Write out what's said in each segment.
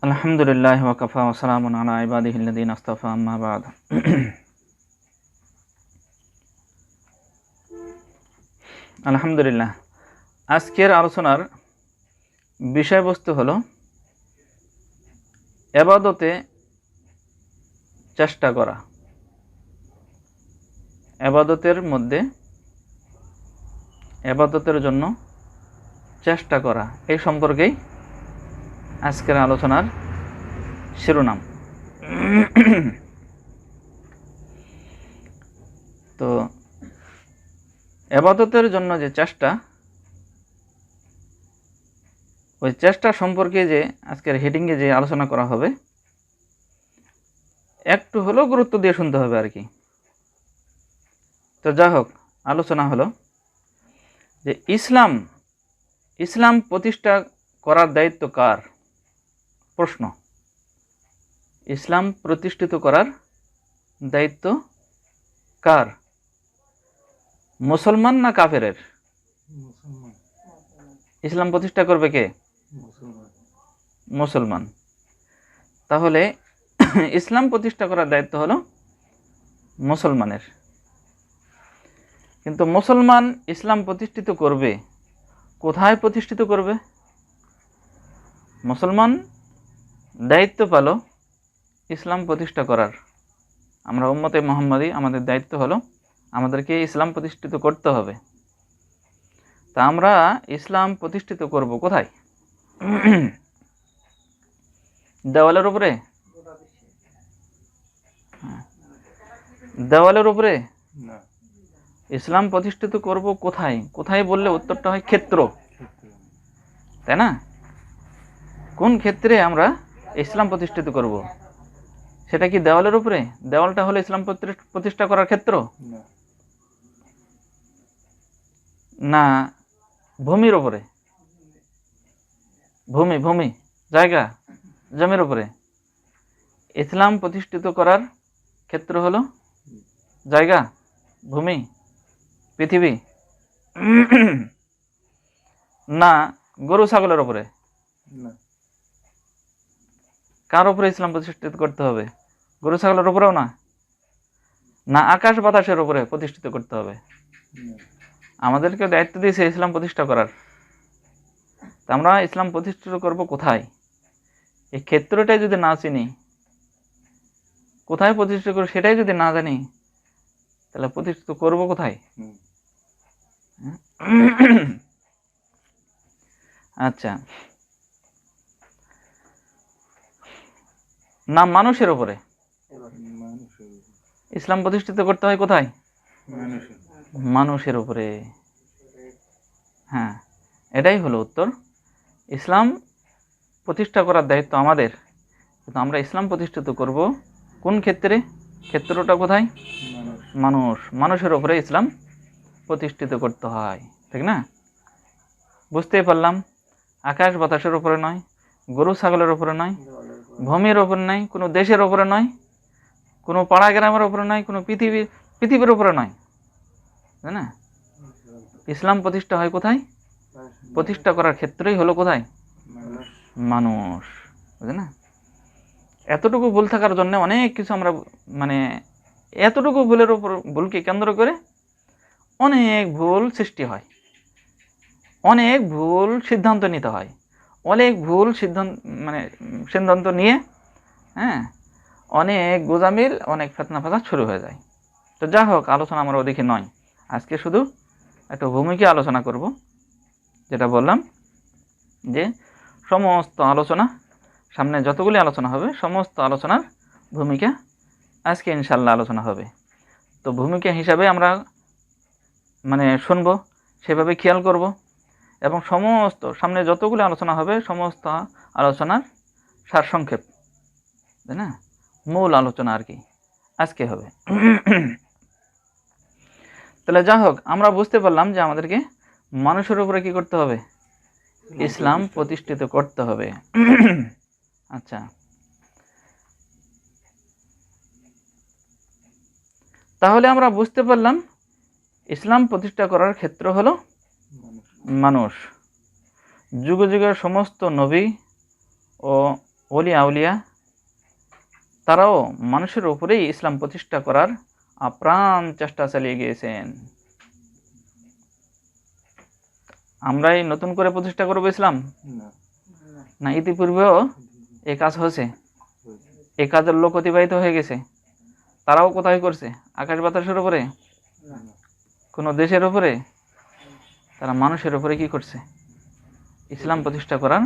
আলহামদুলিল্লাহ ওয়া কাফা ওয়া সালামুন আলা ইবাদিহিল্লাযীনা ইসতাফা আম্মা বা'দ। আলহামদুলিল্লাহ, আজকের আলোচনার বিষয়বস্তু হলো ইবাদতে চেষ্টা করা। ইবাদতের মধ্যে ইবাদতের জন্য চেষ্টা করা, এই সম্পর্কেই আজকের আলোচনার শিরোনাম। তো ইবাদতের জন্য যে চেষ্টা, ওই চেষ্টা সম্পর্কে যে আজকের হেডিংয়ে যে আলোচনা করা হবে, একটু হলেও গুরুত্ব দিয়ে শুনতে হবে আর কি। তো যা হোক, আলোচনা হলো যে ইসলাম প্রতিষ্ঠা করার দায়িত্ব কার? প্রশ্ন। ইসলাম প্রতিষ্ঠিত করার দায়িত্ব কার? মুসলমান না কাফেরের? ইসলাম প্রতিষ্ঠা করবে কে? মুসলমান। তাহলে ইসলাম প্রতিষ্ঠা করার দায়িত্ব হলো মুসলমানের। কিন্তু মুসলমান ইসলাম প্রতিষ্ঠিত করবে কোথায়? প্রতিষ্ঠিত করবে। মুসলমান দায়িত্ব পেল ইসলাম প্রতিষ্ঠা করার। আমরা উম্মতে মুহাম্মাদি, আমাদের দায়িত্ব হলো আমাদেরকে ইসলাম প্রতিষ্ঠিত করতে হবে। তা আমরা ইসলাম প্রতিষ্ঠিত করব কোথায়? দেওয়ালের উপরে? দেওয়ালের উপরে ইসলাম প্রতিষ্ঠিত করব কোথায়? কোথায় বললে উত্তরটা হয় ক্ষেত্র, তাই না? কোন ক্ষেত্রে আমরা ইসলাম প্রতিষ্ঠিত করব? সেটা কি দেওয়ালের উপরে? দেওয়ালটা হলো ইসলাম প্রতিষ্ঠা করার ক্ষেত্র? না ভূমির উপরে? ভূমি জায়গা, জমির উপরে। ইসলাম প্রতিষ্ঠিত করার ক্ষেত্র হলো জায়গা, ভূমি, পৃথিবী। না গরু ছাগলের উপরে? কার উপরে ইসলাম প্রতিষ্ঠিত করতে হবে? গরু ছাগলের উপরেও না? না আকাশ বাতাসের উপরে প্রতিষ্ঠিত করতে হবে? আমাদেরকে দায়িত্ব দিয়েছে ইসলাম প্রতিষ্ঠা করার। তা আমরা ইসলাম প্রতিষ্ঠিত করব কোথায়? এই ক্ষেত্রটাই যদি না চিনি, কোথায় প্রতিষ্ঠিত করব সেটাই যদি না জানি, তাহলে প্রতিষ্ঠিত করব কোথায়? আচ্ছা, না মানুষের উপরে ইসলাম প্রতিষ্ঠিত করতে হয় কোথায়? মানুষের উপরে। হ্যাঁ, এটাই হলো উত্তর। ইসলাম প্রতিষ্ঠা করার দায়িত্ব আমাদের, কিন্তু আমরা ইসলাম প্রতিষ্ঠিত করব কোন ক্ষেত্রে? ক্ষেত্রটা কোথায়? মানুষের উপরে ইসলাম প্রতিষ্ঠিত করতে হয়, ঠিক না? বুঝতেই পারলাম, আকাশ বাতাসের উপরে নয়, গরু ছাগলের উপরে নয়, ভূমির উপরে নয়, কোনো দেশের উপরে নয়, কোনো পাড়া গ্রামের উপরে নয়, কোনো পৃথিবীর উপরে নয়, তাই না? ইসলাম প্রতিষ্ঠা হয় কোথায়? প্রতিষ্ঠা করার ক্ষেত্রেই হলো কোথায়? মানুষ, বুঝলে না? এতটুকু ভুল থাকার জন্য অনেক কিছু আমরা এতটুকু ভুলকে কেন্দ্র করে অনেক ভুল সৃষ্টি হয়, অনেক ভুল সিদ্ধান্ত নিতে হয়, অনেক ভুল সিদ্ধান্ত নিয়ে অনেক গোজামিল, অনেক ফেতনা ফাসাদ শুরু হয়ে যায়। তো যা হোক, আলোচনা আমার ওদিকে নয়, আজকে শুধু একটা ভূমিকা আলোচনা করব। যেটা বললাম যে সমস্ত আলোচনা, সামনে যতগুলি আলোচনা হবে সমস্ত আলোচনার ভূমিকা আজকে ইনশাল্লাহ আলোচনা হবে। তো ভূমিকা হিসাবে আমরা শুনবো, সেভাবে খেয়াল করব, এবং সমস্ত সামনে যতগুলি আলোচনা হবে সমস্ত আলোচনার সারসংক্ষেপ, তাই না, মূল আলোচনা আর কি আজকে হবে। তাহলে যা হোক, আমরা বুঝতে পারলাম যে আমাদেরকে মানুষের উপরে কি করতে হবে? ইসলাম প্রতিষ্ঠিত করতে হবে। আচ্ছা, তাহলে আমরা বুঝতে পারলাম ইসলাম প্রতিষ্ঠা করার ক্ষেত্র হলো মানুষ। যুগে যুগে সমস্ত নবী ও ওলি আউলিয়া তারাও মানুষের উপরেই ইসলাম প্রতিষ্ঠা করার আপ্রাণ চেষ্টা চালিয়ে গিয়েছেন। আমরাই নতুন করে প্রতিষ্ঠা করবো ইসলাম? না, ইতিপূর্বেও এই কাজ হয়েছে, এই কাজের লোক অতিবাহিত হয়ে গেছে। তারাও কোথায় করছে? আকাশ বাতাসের উপরে, কোনো দেশের উপরে? তারা মানুষের উপরে কি করছে? ইসলাম প্রতিষ্ঠা করার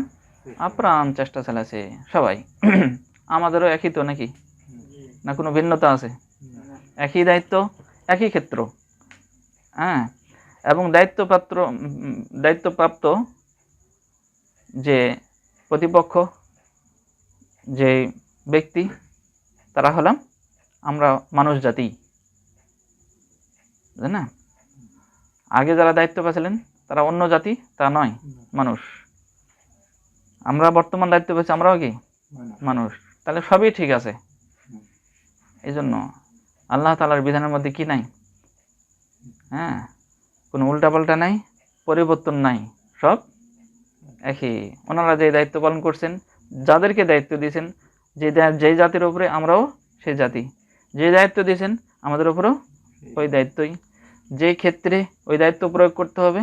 আপ্রাণ চেষ্টা চালাচ্ছে সবাই। আমাদেরও একই তো নাকি? না কোনো ভিন্নতা আছে? একই দায়িত্ব, একই ক্ষেত্র। হ্যাঁ, এবং দায়িত্বপ্রাপ্ত যে প্রতিপক্ষ, যে ব্যক্তি, তারা হলাম আমরা মানুষ জাতি, বুঝলেন না? আগে যারা দায়িত্ব পেয়েছিলেন তারা অন্য জাতি, তা নয়, মানুষ। আমরা বর্তমান দায়িত্ব পেয়েছি, আমরাও কি মানুষ। তাহলে সবই ঠিক আছে। এই জন্য আল্লাহ তাআলার বিধানের মধ্যে কি নাই? হ্যাঁ, কোনো উল্টাপাল্টা নাই, পরিবর্তন নাই, সব একই। ওনারা যে দায়িত্ব পালন করছেন, যাদেরকে দায়িত্ব দিয়েছেন, যেই জাতির উপরে আমরাও সেই জাতি, যে দায়িত্ব দিয়েছেন আমাদের উপরেও ওই দায়িত্বই। যে ক্ষেত্রে ওই দায়িত্ব প্রয়োগ করতে হবে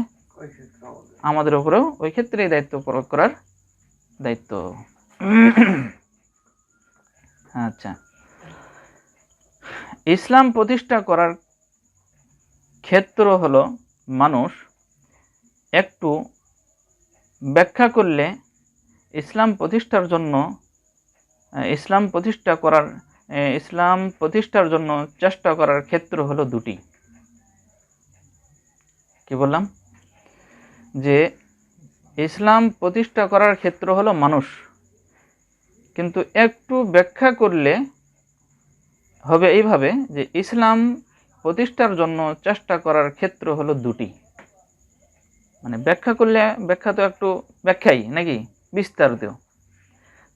আমাদের উপরেও ওই ক্ষেত্রে এই দায়িত্ব প্রয়োগ করার দায়িত্ব। আচ্ছা, ইসলাম প্রতিষ্ঠা করার ক্ষেত্র হলো মানুষ। একটু ব্যাখ্যা করলে ইসলাম প্রতিষ্ঠার জন্য চেষ্টা করার ক্ষেত্র হলো দুটি। কি বললাম? যে ইসলাম প্রতিষ্ঠা করার ক্ষেত্র হলো মানুষ, কিন্তু একটু ব্যাখ্যা করলে হবে এইভাবে যে ইসলাম প্রতিষ্ঠার জন্য চেষ্টা করার ক্ষেত্র হলো দুটি। মানে ব্যাখ্যা করলে, ব্যাখ্যা তো একটু ব্যাখ্যাই নাকি, বিস্তারিত।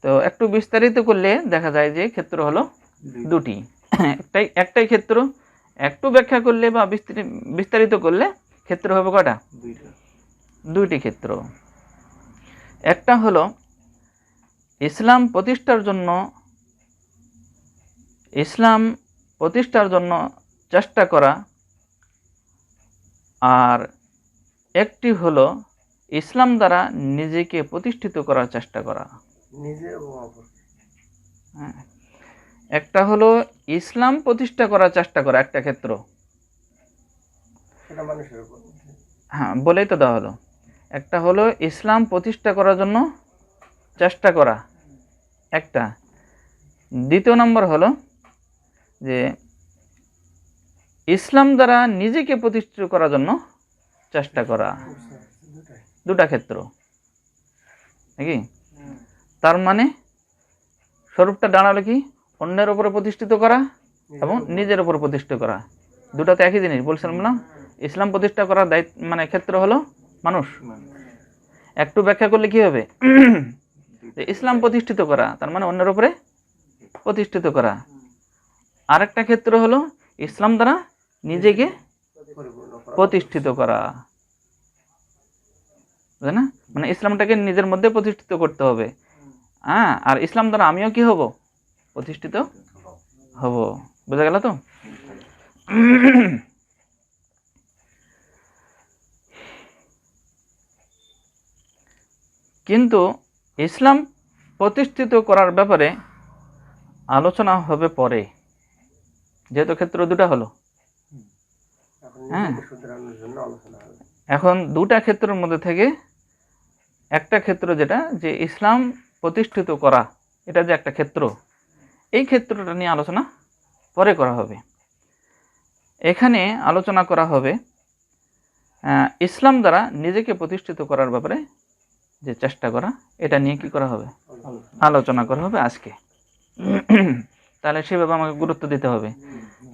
তো একটু বিস্তারিত করলে দেখা যায় যে ক্ষেত্র হলো দুটি। একটাই ক্ষেত্র। একটু ব্যাখ্যা করলে বা বিস্তারিত করলে ক্ষেত্র হবে কয়টা? দুইটি ক্ষেত্র। একটা হলো ইসলাম প্রতিষ্ঠার জন্য চেষ্টা করা, আর একটি হলো ইসলাম দ্বারা নিজেকে প্রতিষ্ঠিত করার চেষ্টা করা। একটা হলো ইসলাম প্রতিষ্ঠা করার চেষ্টা করা, একটা ক্ষেত্র। হ্যাঁ, বলেই তো দেওয়া হলো। একটা হলো ইসলাম প্রতিষ্ঠা করার জন্য চেষ্টা করা একটা। দ্বিতীয় নম্বর হলো যে ইসলাম দ্বারা নিজেকে প্রতিষ্ঠিত করার জন্য চেষ্টা করা। দুটা ক্ষেত্র নাকি? তার মানে স্বরূপটা দাঁড়ালো কি? অন্যের উপরে প্রতিষ্ঠিত করা এবং নিজের উপর প্রতিষ্ঠিত করা। দুটা তো একই জিনিস বলছিলাম না? ইসলাম প্রতিষ্ঠা করার দায়িত্ব মানে ক্ষেত্র হলো মানুষ। একটু ব্যাখ্যা করলে কি হবে? ইসলাম প্রতিষ্ঠিত করা তার মানে অন্যের উপরে প্রতিষ্ঠিত করা। আরেকটা ক্ষেত্র হলো ইসলাম দ্বারা নিজেকে প্রতিষ্ঠিত করা, বুঝলে না? মানে ইসলামটাকে নিজের মধ্যে প্রতিষ্ঠিত করতে হবে। হ্যাঁ, আর ইসলাম দ্বারা আমিও কি হব? প্রতিষ্ঠিত হব। বোঝা গেল তো? কিন্তু ইসলাম প্রতিষ্ঠিত করার ব্যাপারে আলোচনা হবে পরে, যেহেতু ক্ষেত্র দুটা হলো। হ্যাঁ, এখন দুটা ক্ষেত্রের মধ্যে থেকে একটা ক্ষেত্র যেটা যে ইসলাম প্রতিষ্ঠিত করা, এটা যে একটা ক্ষেত্র, এই ক্ষেত্রটা নিয়ে আলোচনা পরে করা হবে। এখানে আলোচনা করা হবে ইসলাম দ্বারা নিজেকে প্রতিষ্ঠিত করার ব্যাপারে যে চেষ্টা করা, এটা নিয়ে কি করা হবে? আলোচনা করা হবে আজকে। তাহলে সেভাবে আমাকে গুরুত্ব দিতে হবে,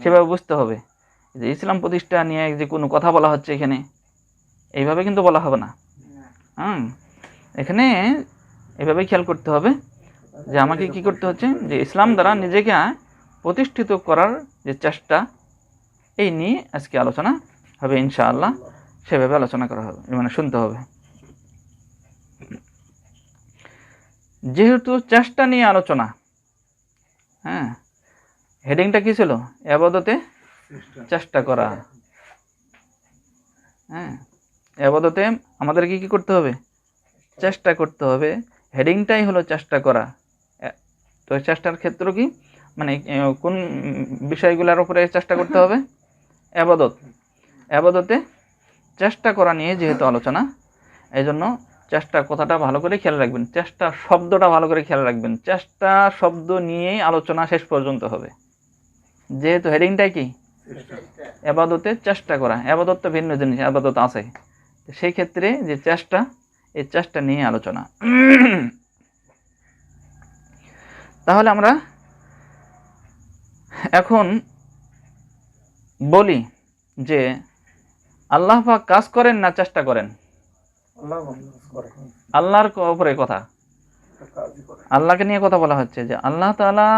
সেভাবে বুঝতে হবে যে ইসলাম প্রতিষ্ঠা নিয়ে যে কোনো কথা বলা হচ্ছে এখানে, এইভাবে কিন্তু বলা হবে না। এখানে এভাবে খেয়াল করতে হবে যে আমাকে কি করতে হচ্ছে, যে ইসলাম দ্বারা নিজেকে প্রতিষ্ঠিত করার যে চেষ্টা, এই নিয়ে আজকে আলোচনা হবে ইনশাআল্লাহ। সেভাবে আলোচনা করা হবে, মানে শুনতে হবে। যেহেতু চেষ্টা নিয়ে আলোচনা, হ্যাঁ, হেডিংটা কি ছিল? ইবাদতে চেষ্টা করা। হ্যাঁ, ইবাদতে আমাদের কি করতে হবে? চেষ্টা করতে হবে। হেডিংটাই হলো চেষ্টা করা। তো চেষ্টার ক্ষেত্র কি, মানে কোন বিষয়গুলোর উপরে চেষ্টা করতে হবে? ইবাদত। ইবাদতে চেষ্টা করা নিয়ে যেহেতু আলোচনা, এই জন্য চেষ্টা কথাটা ভালো করে খেয়াল রাখবেন, চেষ্টা শব্দটা ভালো করে খেয়াল রাখবেন। চেষ্টা শব্দ নিয়েই আলোচনা শেষ পর্যন্ত হবে, যেহেতু হেডিংটাই কি? ইবাদতে চেষ্টা করা। ইবাদত তো ভিন্ন জিনিস, ইবাদত আছে, সেই ক্ষেত্রে যে চেষ্টা, এই চেষ্টা নিয়ে আলোচনা। তাহলে আমরা এখন বলি যে আল্লাহ পাক কাজ করেন না চেষ্টা করেন? আল্লাহর উপরে কথা, আল্লাহকে নিয়ে কথা বলা হচ্ছে যে আল্লাহ তাআলা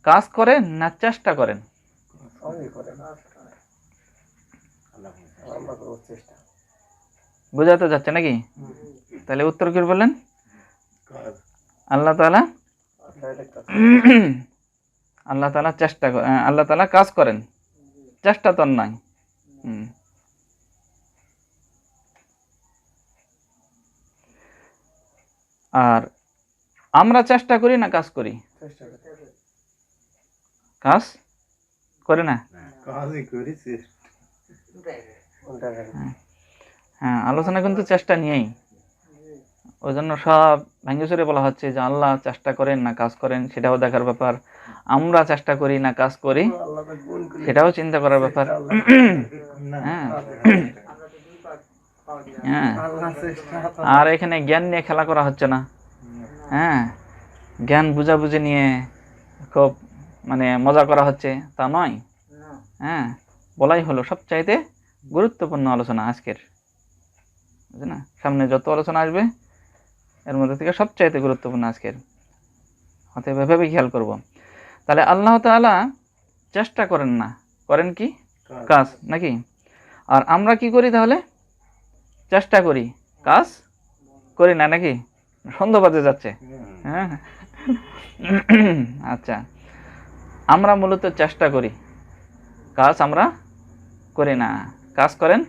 কাজ করেন না চেষ্টা করেন? বোঝাতে যাচ্ছে নাকি? তাহলে উত্তর কি বললেন? আল্লাহ তাআলা আল্লাহ তাআলা চেষ্টা আল্লাহ তাআলা কাজ করেন, চেষ্টা তো নাই। আর আমরা চেষ্টা করি না কাজ করি? কাজ করে না, হ্যাঁ, আলোচনা কিন্তু চেষ্টা নিয়েই। ওই জন্য সব ভাঙ্গেশ্বরে বলা হচ্ছে যে আল্লাহ চেষ্টা করেন না কাজ করেন, সেটাও দেখার ব্যাপার। আমরা চেষ্টা করি না কাজ করি, সেটাও চিন্তা করার ব্যাপার। হ্যাঁ, হ্যাঁ, আর এখানে জ্ঞান নিয়ে খেলা করা হচ্ছে না। হ্যাঁ, জ্ঞান বুঝাবুঝি নিয়ে খুব মানে মজা করা হচ্ছে তা নয়। হ্যাঁ, বলাই হলো সবচাইতে গুরুত্বপূর্ণ আলোচনা আজকের, বুঝলেন না? সামনে যত আলোচনা আসবে এর মধ্যে থেকে সবচাইতে গুরুত্বপূর্ণ আজকের, অতএব এভাবে খেয়াল করব। তাহলে আল্লাহ তাআলা চেষ্টা করেন না, করেন কি? কাজ, নাকি? আর আমরা কি করি তাহলে? চেষ্টা করি, কাজ করি না, নাকি? সন্দেহ বাজে যাচ্ছে। হ্যাঁ, আচ্ছা, আমরা মূলত চেষ্টা করি, কাজ আমরা করি না। কাজ করেন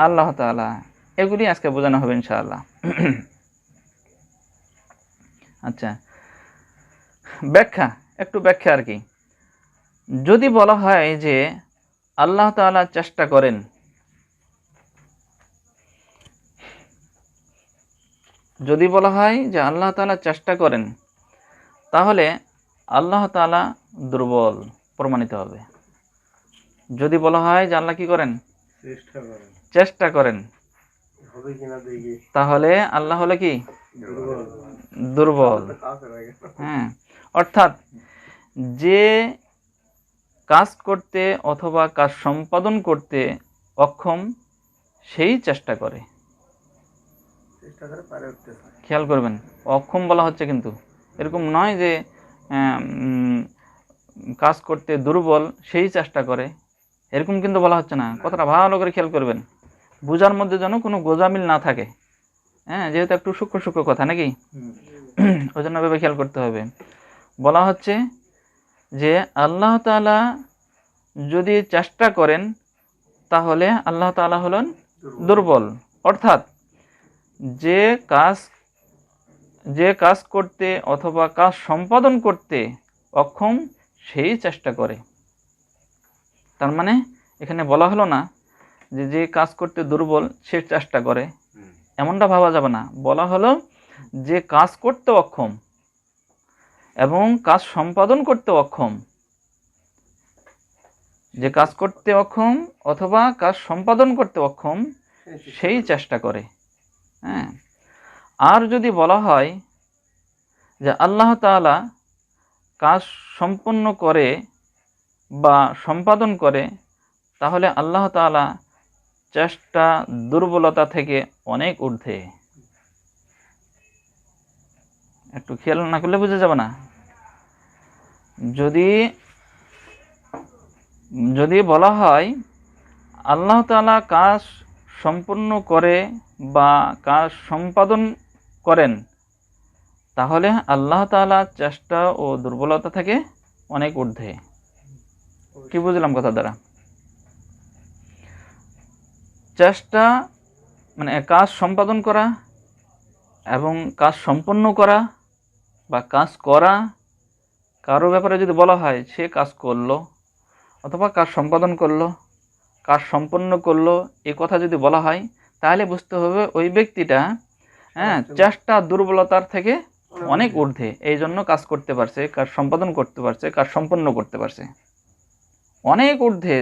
আল্লাহ তাআলা। এগুলি আজকে বোঝানো হবে ইনশাআল্লাহ। আচ্ছা, ব্যাখ্যা, একটু ব্যাখ্যা আর কি। যদি বলা হয় যে আল্লাহ তাআলা চেষ্টা করেন, যদি বলা হয় যে আল্লাহ তাআলা চেষ্টা করেন, তাহলে আল্লাহ তাআলা দুর্বল প্রমাণিত হবে। যদি বলা হয় যে আল্লাহ কি করেন? চেষ্টা করেন, তাহলে আল্লাহ হলো কি? দুর্বল। হ্যাঁ, অর্থাৎ যে কাজ করতে অথবা কাজ সম্পাদন করতে অক্ষম, সেই চেষ্টা করে। খেয়াল করবেন, অক্ষম বলা হচ্ছে, কিন্তু এরকম নয় যে কাজ করতে দুর্বল সেই চেষ্টা করে, এরকম কিন্তু বলা হচ্ছে না। কথাটা ভালো করে খেয়াল করবেন, বুঝার মধ্যে যেন কোনো গোজামিল না থাকে। হ্যাঁ, যেহেতু একটু সূক্ষ্ম সূক্ষ্ম কথা, নাকি? ওই জন্য ভেবে খেয়াল করতে হবে। বলা হচ্ছে যে আল্লাহ তাআলা যদি চেষ্টা করেন, তাহলে আল্লাহ তাআলা হলেন দুর্বল। অর্থাৎ যে কাজ করতে অথবা কাজ সম্পাদন করতে অক্ষম, সেই চেষ্টা করে। তার মানে এখানে বলা হলো না যে কাজ করতে দুর্বল সে চেষ্টা করে, এমনটা ভাবা যাবে না। বলা হলো যে কাজ করতে অক্ষম এবং কাজ সম্পাদন করতে অক্ষম, যে কাজ করতে অক্ষম অথবা কাজ সম্পাদন করতে অক্ষম, সেই চেষ্টা করে। হ্যাঁ, আর যদি বলা হয় যে আল্লাহ তাআলা কাজ সম্পন্ন করে বা সম্পাদন করে, তাহলে আল্লাহ তাআলা চেষ্টা দুর্বলতা থেকে অনেক ঊর্ধ্বে। একটু খেয়াল না করলে বুঝে যাবে না। যদি বলা হয় আল্লাহ তাআলা কাজ সম্পন্ন করে বা কাজ সম্পাদন করেন, তাহলে আল্লাহ তাআলা চেষ্টা ও দুর্বলতা থেকে অনেক ঊর্ধ্বে। কি বুঝলাম কথা দ্বারা? চেষ্টা মানে কাজ সম্পাদন করা এবং কাজ সম্পন্ন করা বা কাজ করা, কারো ব্যাপারে যদি বলা হয় সে কাজ করলো অথবা কাজ সম্পাদন করলো, কাজ সম্পন্ন করলো, এ কথা যদি বলা হয় তাহলে বুঝতে হবে ওই ব্যক্তিটা চেষ্টা দুর্বলতার থেকে অনেক ঊর্ধ্বে, এই জন্য কাজ করতে পারছে, কাজ সম্পাদন করতে পারছে, কাজ সম্পন্ন করতে পারছে, অনেক ঊর্ধ্বে।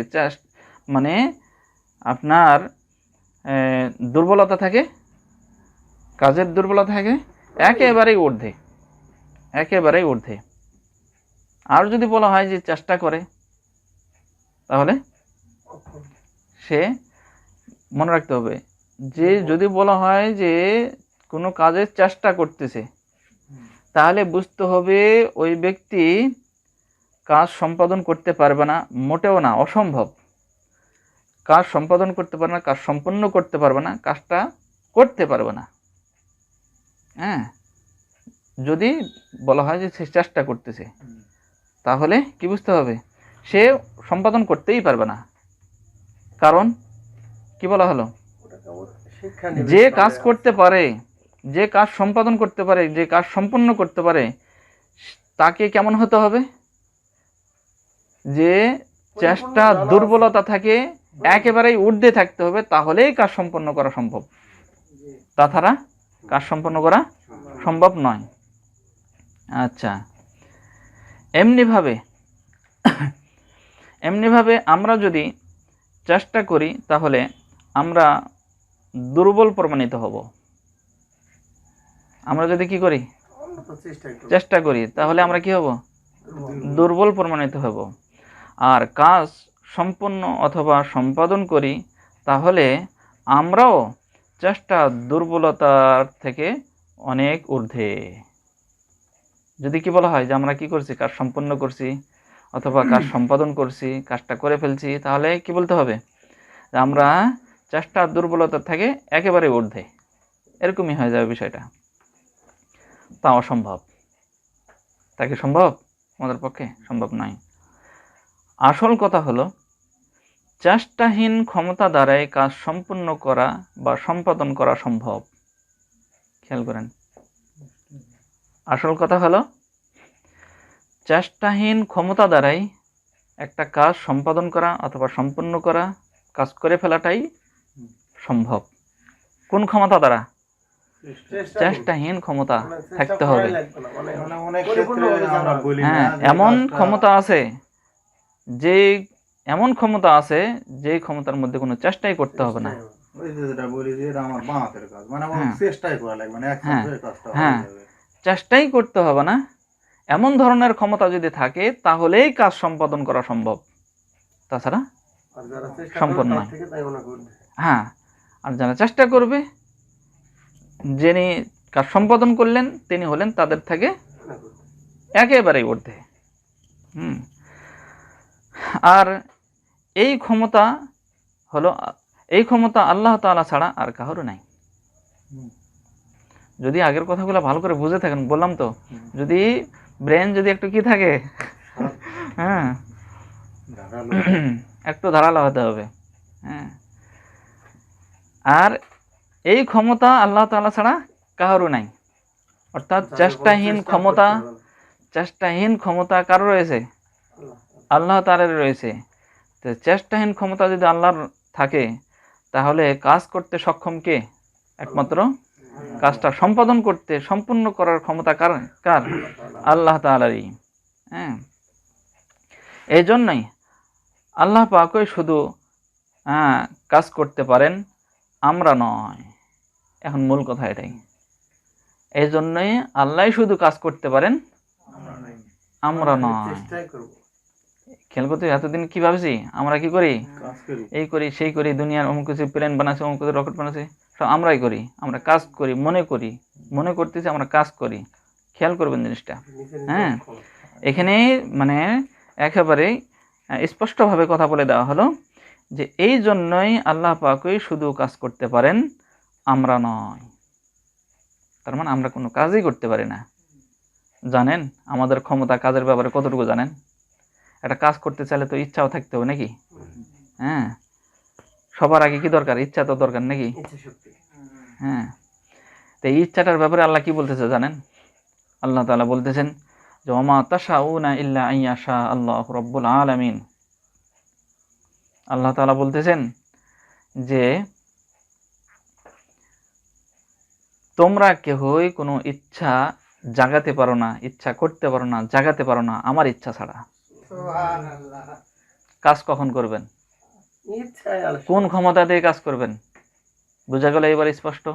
মানে আপনার দুর্বলতা থাকে, কাজের দুর্বলতা থাকে একেবারেই ঊর্ধ্বে, একেবারেই ঊর্ধ্বে। আর যদি বলা হয় যে চেষ্টা করে, তাহলে সে মনে রাখতে হবে যে যদি বলা হয় যে কোনো কাজের চেষ্টা করতেছে, তাহলে বুঝতে হবে ওই ব্যক্তি কাজ সম্পাদন করতে পারবে না, মোটেও না, অসম্ভব। কাজ সম্পাদন করতে পারবে না, কাজ সম্পন্ন করতে পারবে না, কাজটা করতে পারবে না। যদি বলা হয় যে সে চেষ্টা করতেছে, তাহলে কি বুঝতে হবে সে সম্পাদন করতেই পারবে না। কারণ কি বলা হলো, যে কাজ করতে পারে, যে কাজ সম্পাদন করতে পারে, যে কাজ সম্পন্ন করতে পারে, তাকে কেমন হতে হবে, যে চেষ্টা দুর্বলতা থাকে একেবারেই ঊর্ধ্বে থাকতে হবে, তাহলেই কাজ সম্পন্ন করা সম্ভব, তাছাড়া কাজ সম্পন্ন করা সম্ভব নয়। আচ্ছা, এমনিভাবে আমরা যদি চেষ্টা করি তাহলে আমরা দুর্বল প্রমাণিত হব। আমরা যদি কি করি, চেষ্টা করি, তাহলে আমরা কি হব, দুর্বল প্রমাণিত হব। আর কাজ সম্পন্ন অথবা সম্পাদন করি, তাহলে আমরাও চেষ্টা দুর্বলতার থেকে অনেক ঊর্ধ্বে। যদি কি বলা হয় যে আমরা কি করছি, কাজ সম্পন্ন করছি অথবা কাজ সম্পাদন করছি, কাজটা করে ফেলছি, তাহলে কি বলতে হবে, যে আমরা চেষ্টা দুর্বলতার থেকে একেবারে ঊর্ধ্বে, এরকমই হয়ে যাবে বিষয়টা। তা অসম্ভব, তাকে সম্ভব, আমাদের পক্ষে সম্ভব নয়। আসল কথা হলো চেষ্টাহীন ক্ষমতা দ্বারাই কাজ সম্পূর্ণ করা বা সম্পাদন করা সম্ভব। খেয়াল করেন, আসল কথা হলো চেষ্টাহীন ক্ষমতা দ্বারাই একটা কাজ সম্পাদন করা অথবা সম্পূর্ণ করা, কাজ করে ফেলাটাই সম্ভব। কোন ক্ষমতা দ্বারা? চেষ্টাহীন ক্ষমতা থাকতে হবে। হ্যাঁ, এমন ক্ষমতা আছে যে ক্ষমতার মধ্যে কোনো চেষ্টাই করতে হবে না। চেষ্টাই করতে হবে না, এমন ধরনের ক্ষমতা যদি থাকে তাহলেই কাজ সম্পাদন করা সম্ভব, তাছাড়া সম্ভব নয়। হ্যাঁ, আর যারা চেষ্টা করবে, যিনি কাজ সম্পাদন করলেন তিনি হলেন তাদের থেকে একেবারেই ঊর্ধ্বে। আর এই ক্ষমতা আল্লাহ তাআলা ছাড়া আর কারো নাই। যদি আগের কথাগুলো ভালো করে বুঝে থাকেন, বললাম তো, যদি ব্রেন যদি একটু কি থাকে, হ্যাঁ, একটু ধারালো হতে হবে। হ্যাঁ, আর এই ক্ষমতা আল্লাহ তাআলা ছাড়া কারো নাই। অর্থাৎ চেষ্টাহীন ক্ষমতা কারো রয়েছে? আল্লাহ তাআলার রয়েছে। তো চেষ্টাহীন ক্ষমতা যদি আল্লাহর থাকে, তাহলে কাজ করতে সক্ষম কে? একমাত্র কাজটা সম্পাদন করতে, সম্পূর্ণ করার ক্ষমতা কার? আল্লাহ তাআলারই। হ্যাঁ, এই জন্যই আল্লাহ পাকই শুধু কাজ করতে পারেন, আমরা নয়। এখন মূল কথা এটাই। এই জন্যই আল্লাহ শুধু কাজ করতে পারেন, আমরা নয়। খেয়াল করতে, এতদিন কি ভাবছি আমরা, কি করি, এই করি সেই করি, দুনিয়ার অমুক কিছু প্লেন বানাচ্ছি, অমুক কিছু রকেট বানাচ্ছি, সব আমরাই করি, আমরা কাজ করি, মনে করতেছি আমরা কাজ করি। খেয়াল করবেন জিনিসটা। হ্যাঁ, এখানে মানে একেবারে স্পষ্টভাবে কথা বলে দেওয়া হলো যে এই জন্যই আল্লাহ পাকই শুধু কাজ করতে পারেন, আমরা নয়। তার মানে আমরা কোনো কাজই করতে পারি না। জানেন আমাদের ক্ষমতা কাজের ব্যাপারে কতটুকু জানেন? একটা কাজ করতে চাইলে তো ইচ্ছাও থাকতে হবে নাকি? হ্যাঁ, সবার আগে কি দরকার? ইচ্ছা তো দরকার নাকি? হ্যাঁ, তো এই ইচ্ছাটার ব্যাপারে আল্লাহ কি বলতেছে জানেন? আল্লাহ তাআলা বলতেছেন যে ওমা তাশাউনা ইল্লা আইয়াশা আল্লাহু রাব্বুল আলামিন। আল্লাহ তাআলা বলতেছেন যে তোমরা কেহই কোনো ইচ্ছা জাগাতে পারো না, ইচ্ছা করতে পারো না, জাগাতে পারো না আমার ইচ্ছা ছাড়া। কাজ কখন করবেন? কোন ক্ষমতা দিয়ে কাজ করবেন? বোঝা গেল এবার স্পষ্ট?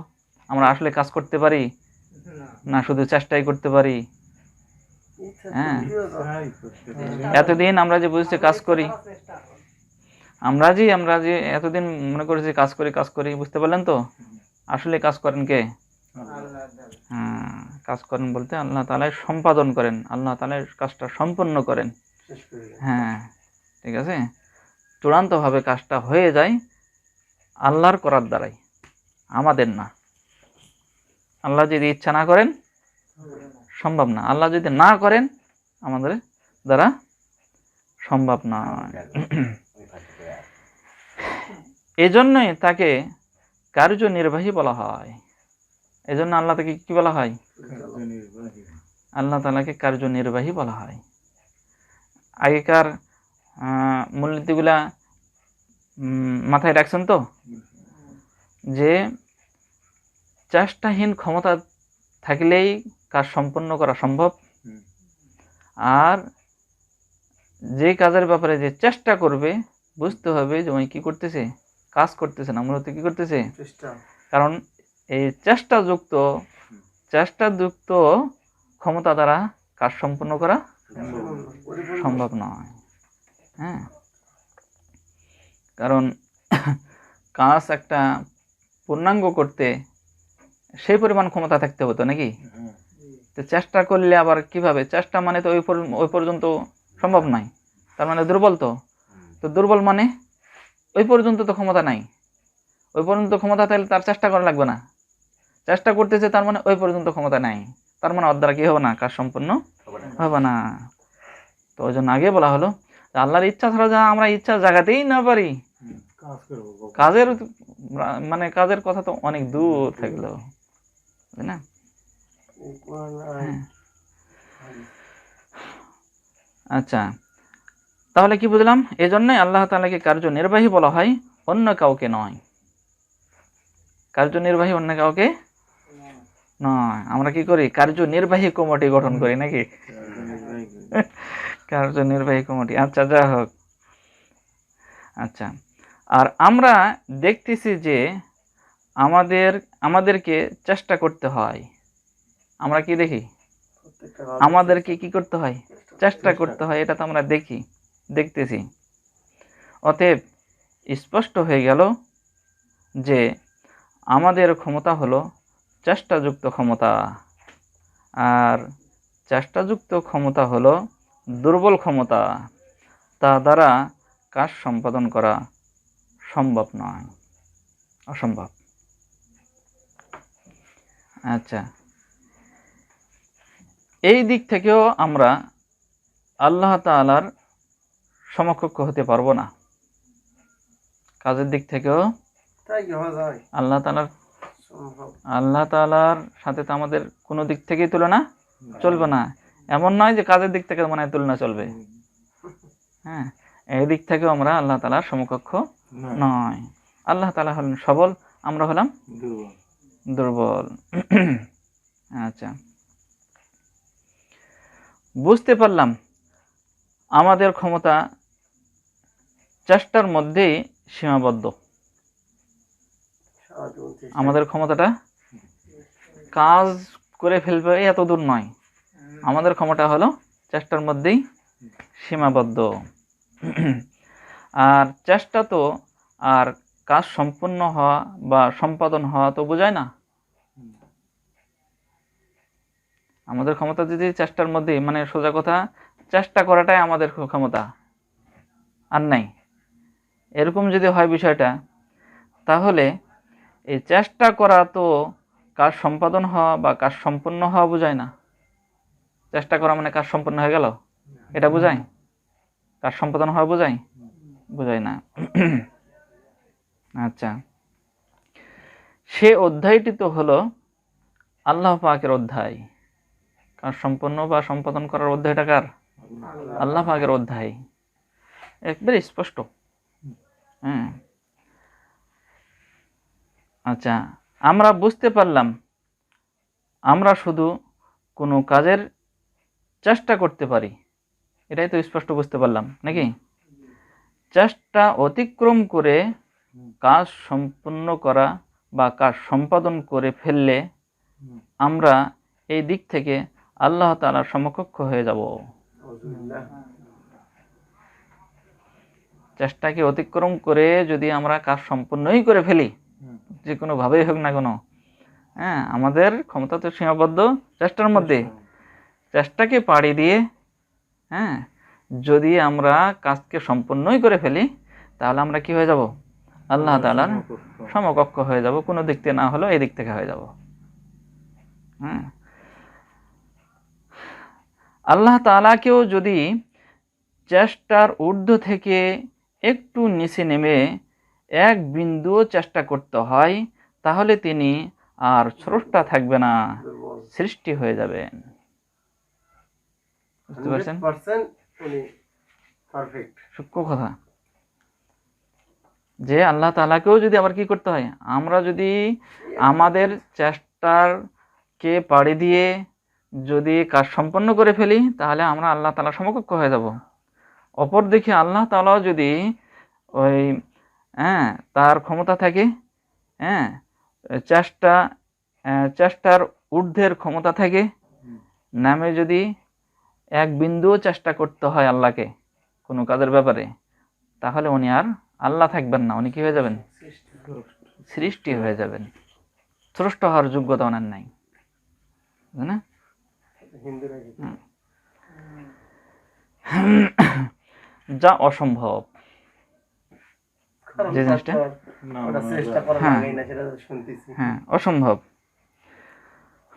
আমরা আসলে কাজ করতে পারি না শুধু চেষ্টাই করতে পারি? হ্যাঁ, এতদিন আমরা যে বুঝছি কাজ করি, আমরা যে এতদিন মনে করেছি কাজ করি, বুঝতে পারলেন তো? আসলে কাজ করেন কে? হ্যাঁ, কাজ করেন বলতে আল্লাহ তাআলাই সম্পাদন করেন, আল্লাহ তাআলাই কাজটা সম্পন্ন করেন। হ্যাঁ, ঠিক আছে, চূড়ান্তভাবে কাজটা হয়ে যায় আল্লাহর করার দ্বারাই, আমাদের না। আল্লাহ যদি ইচ্ছা না করেন সম্ভব না, আল্লাহ যদি না করেন আমাদের দ্বারা সম্ভব নয়। এজন্যই তাকে কার্যনির্বাহী বলা হয়। এজন্য আল্লাহ তাকে কি বলা হয়? আল্লাহ তাআলাকে কার্যনির্বাহী বলা হয়। আগেকার মূলনীতিগুলা মাথায় রাখছেন তো, যে চেষ্টাহীন ক্ষমতা থাকলেই কাজ সম্পন্ন করা সম্ভব, আর যে কাজের ব্যাপারে যে চেষ্টা করবে বুঝতে হবে যে ওই কি করতেছে, কাজ করতেছে না, মূলত কি করতেছে। কারণ এই চেষ্টাযুক্ত ক্ষমতা দ্বারা কাজ সম্পন্ন করা সম্ভব নয়। হ্যাঁ, কারণ কাজ একটা পূর্ণাঙ্গ করতে সেই পরিমাণ ক্ষমতা থাকতে হতো নাকি? তো চেষ্টা করলে আবার কিভাবে? চেষ্টা মানে তো ওই পর্যন্ত সম্ভব নয়, তার মানে দুর্বল। তো দুর্বল মানে ওই পর্যন্ত তো ক্ষমতা নাই। ওই পর্যন্ত ক্ষমতা থাকলে তার চেষ্টা করা লাগবে না। চেষ্টা করতেছে তার মানে ওই পর্যন্ত ক্ষমতা নাই, তার মানে ওর দ্বারা কি হবে না, কাজ সম্পন্ন হবে না। তো ওই জন্য আগে বলা হলো আল্লাহর ইচ্ছা ছাড়া যা আমরা ইচ্ছা জাগাতেই না পারি, কাজের মানে কাজের কথা তো অনেক দূর থাকলো, তাই না? আচ্ছা, তাহলে কি বুঝলাম? এজন্যই আল্লাহ তাআলাকে কার্যনির্বাহী বলা হয়, অন্য কাউকে নয়। কার্যনির্বাহী অন্য কাউকে নয়। আমরা কি করি? কার্যনির্বাহী কমিটি গঠন করি নাকি? কার্যনির্বাহী কমিটি। আচ্ছা, যা হোক। আচ্ছা, আর আমরা দেখতেছি যে আমাদেরকে চেষ্টা করতে হয়। আমরা কি দেখি? আমাদেরকে কি করতে হয়? চেষ্টা করতে হয়, এটা তো আমরা দেখতেছি। অতএব স্পষ্ট হয়ে গেল যে আমাদের ক্ষমতা হলো চেষ্টাযুক্ত ক্ষমতা, আর চেষ্টাযুক্ত ক্ষমতা হলো দুর্বল ক্ষমতা, তা দ্বারা কাজ সম্পাদন করা সম্ভব নয়, অসম্ভব। আচ্ছা, এই দিক থেকেও আমরা আল্লাহ তাআলার সমকক্ষ হতে পারবো না। কাজের দিক থেকেও আল্লাহ তাআলার সাথে তো আমাদের কোনো দিক থেকেই তুলনা চলবে না। এমন নয় যে কাজের দিক থেকে মানে তুলনা চলবে। হ্যাঁ, এই দিক থেকেও আমরা আল্লাহ তাআলার সমকক্ষ নয়। আল্লাহ তাআলা হলেন সবল, আমরা হলাম দুর্বল। আচ্ছা, বুঝতে পারলাম আমাদের ক্ষমতা চেষ্টার মধ্যেই সীমাবদ্ধ। আমাদের ক্ষমতাটা কাজ করে ফেলবে এত দূর নয়, আমাদের ক্ষমতা হলো চেষ্টার মধ্যেই সীমাবদ্ধ। আর চেষ্টা তো আর কাজ সম্পূর্ণ হওয়া বা সম্পাদন হওয়া তো বোঝায় না। আমাদের ক্ষমতা যদি চেষ্টার মধ্যে, মানে সোজা কথা, চেষ্টা করাটাই আমাদের ক্ষমতা আর নাই, এরকম যদি হয় বিষয়টা, তাহলে এই চেষ্টা করা তো কাজ সম্পাদন হওয়া বা কাজ সম্পন্ন হওয়া বোঝায় না। চেষ্টা করা মানে কাজ সম্পন্ন হয়ে গেল, এটা বোঝায়? কাজ সম্পাদন হওয়া বোঝায়? বোঝায় না। আচ্ছা, সে অধ্যায়টি তো হলো আল্লাহ পাকের অধ্যায়। কাজ সম্পন্ন বা সম্পাদন করার অধ্যায়টা কার? আল্লাহ পাকের অধ্যায়, একবারে স্পষ্ট। হ্যাঁ, আচ্ছা, আমরা বুঝতে পারলাম আমরা শুধু কোনো কাজের চেষ্টা করতে পারি, এটাই তো স্পষ্ট বুঝতে পারলাম নাকি? চেষ্টা অতিক্রম করে কাজ সম্পন্ন করা বা কাজ সম্পাদন করে ফেললে আমরা এই দিক থেকে আল্লাহ তাআলার সমকক্ষ হয়ে যাব। চেষ্টাকে অতিক্রম করে যদি আমরা কাজ সম্পূর্ণই করে ফেলি, যে কোনো ভাবেই হোক না কেন, হ্যাঁ, আমাদের ক্ষমতা তো সীমাবদ্ধ চেষ্টার মধ্যে, চেষ্টাকে পাড়ি দিয়ে হ্যাঁ যদি আমরা কাজকে সম্পূর্ণই করে ফেলি, তাহলে আমরা কি হয়ে যাব? আল্লাহ তাআলার সমকক্ষ হয়ে যাব, কোনো দিক থেকে না হলেও এই দিক থেকে হয়ে যাব। হ্যাঁ, আল্লাহ তাআলাকেও যদি চেষ্টার ঊর্ধ্ব থেকে একটু নিচে নেমে এক বিন্দুও চেষ্টা করতে হয়, তাহলে তিনি আর স্রষ্টা থাকবে না, সৃষ্টি হয়ে যাবেন। বুঝতে পারছেন? সূক্ষ্ম কথা যে আল্লাহ তাআলাকেও যদি আবার কি করতে হয়, আমরা যদি আমাদের চেষ্টারকে পাড়ি দিয়ে যদি কাজ সম্পন্ন করে ফেলি, তাহলে আমরা আল্লাহ তাআলার সমকক্ষ হয়ে যাব। অপরদিকে আল্লাহ তাআলাও যদি ওই তার ক্ষমতা থাকে, চেষ্টার ঊর্ধ্বের ক্ষমতা থাকে, নামে যদি এক বিন্দুও চেষ্টা করতে হয় আল্লাহকে কোনো কাজের ব্যাপারে, তাহলে উনি আর আল্লাহ থাকবেন না, উনি কি হয়ে যাবেন? সৃষ্টি হয়ে যাবেন। স্রষ্টা হওয়ার যোগ্যতা ওনার নাই, না? যা অসম্ভব, যে জিনিসটা হ্যাঁ অসম্ভব,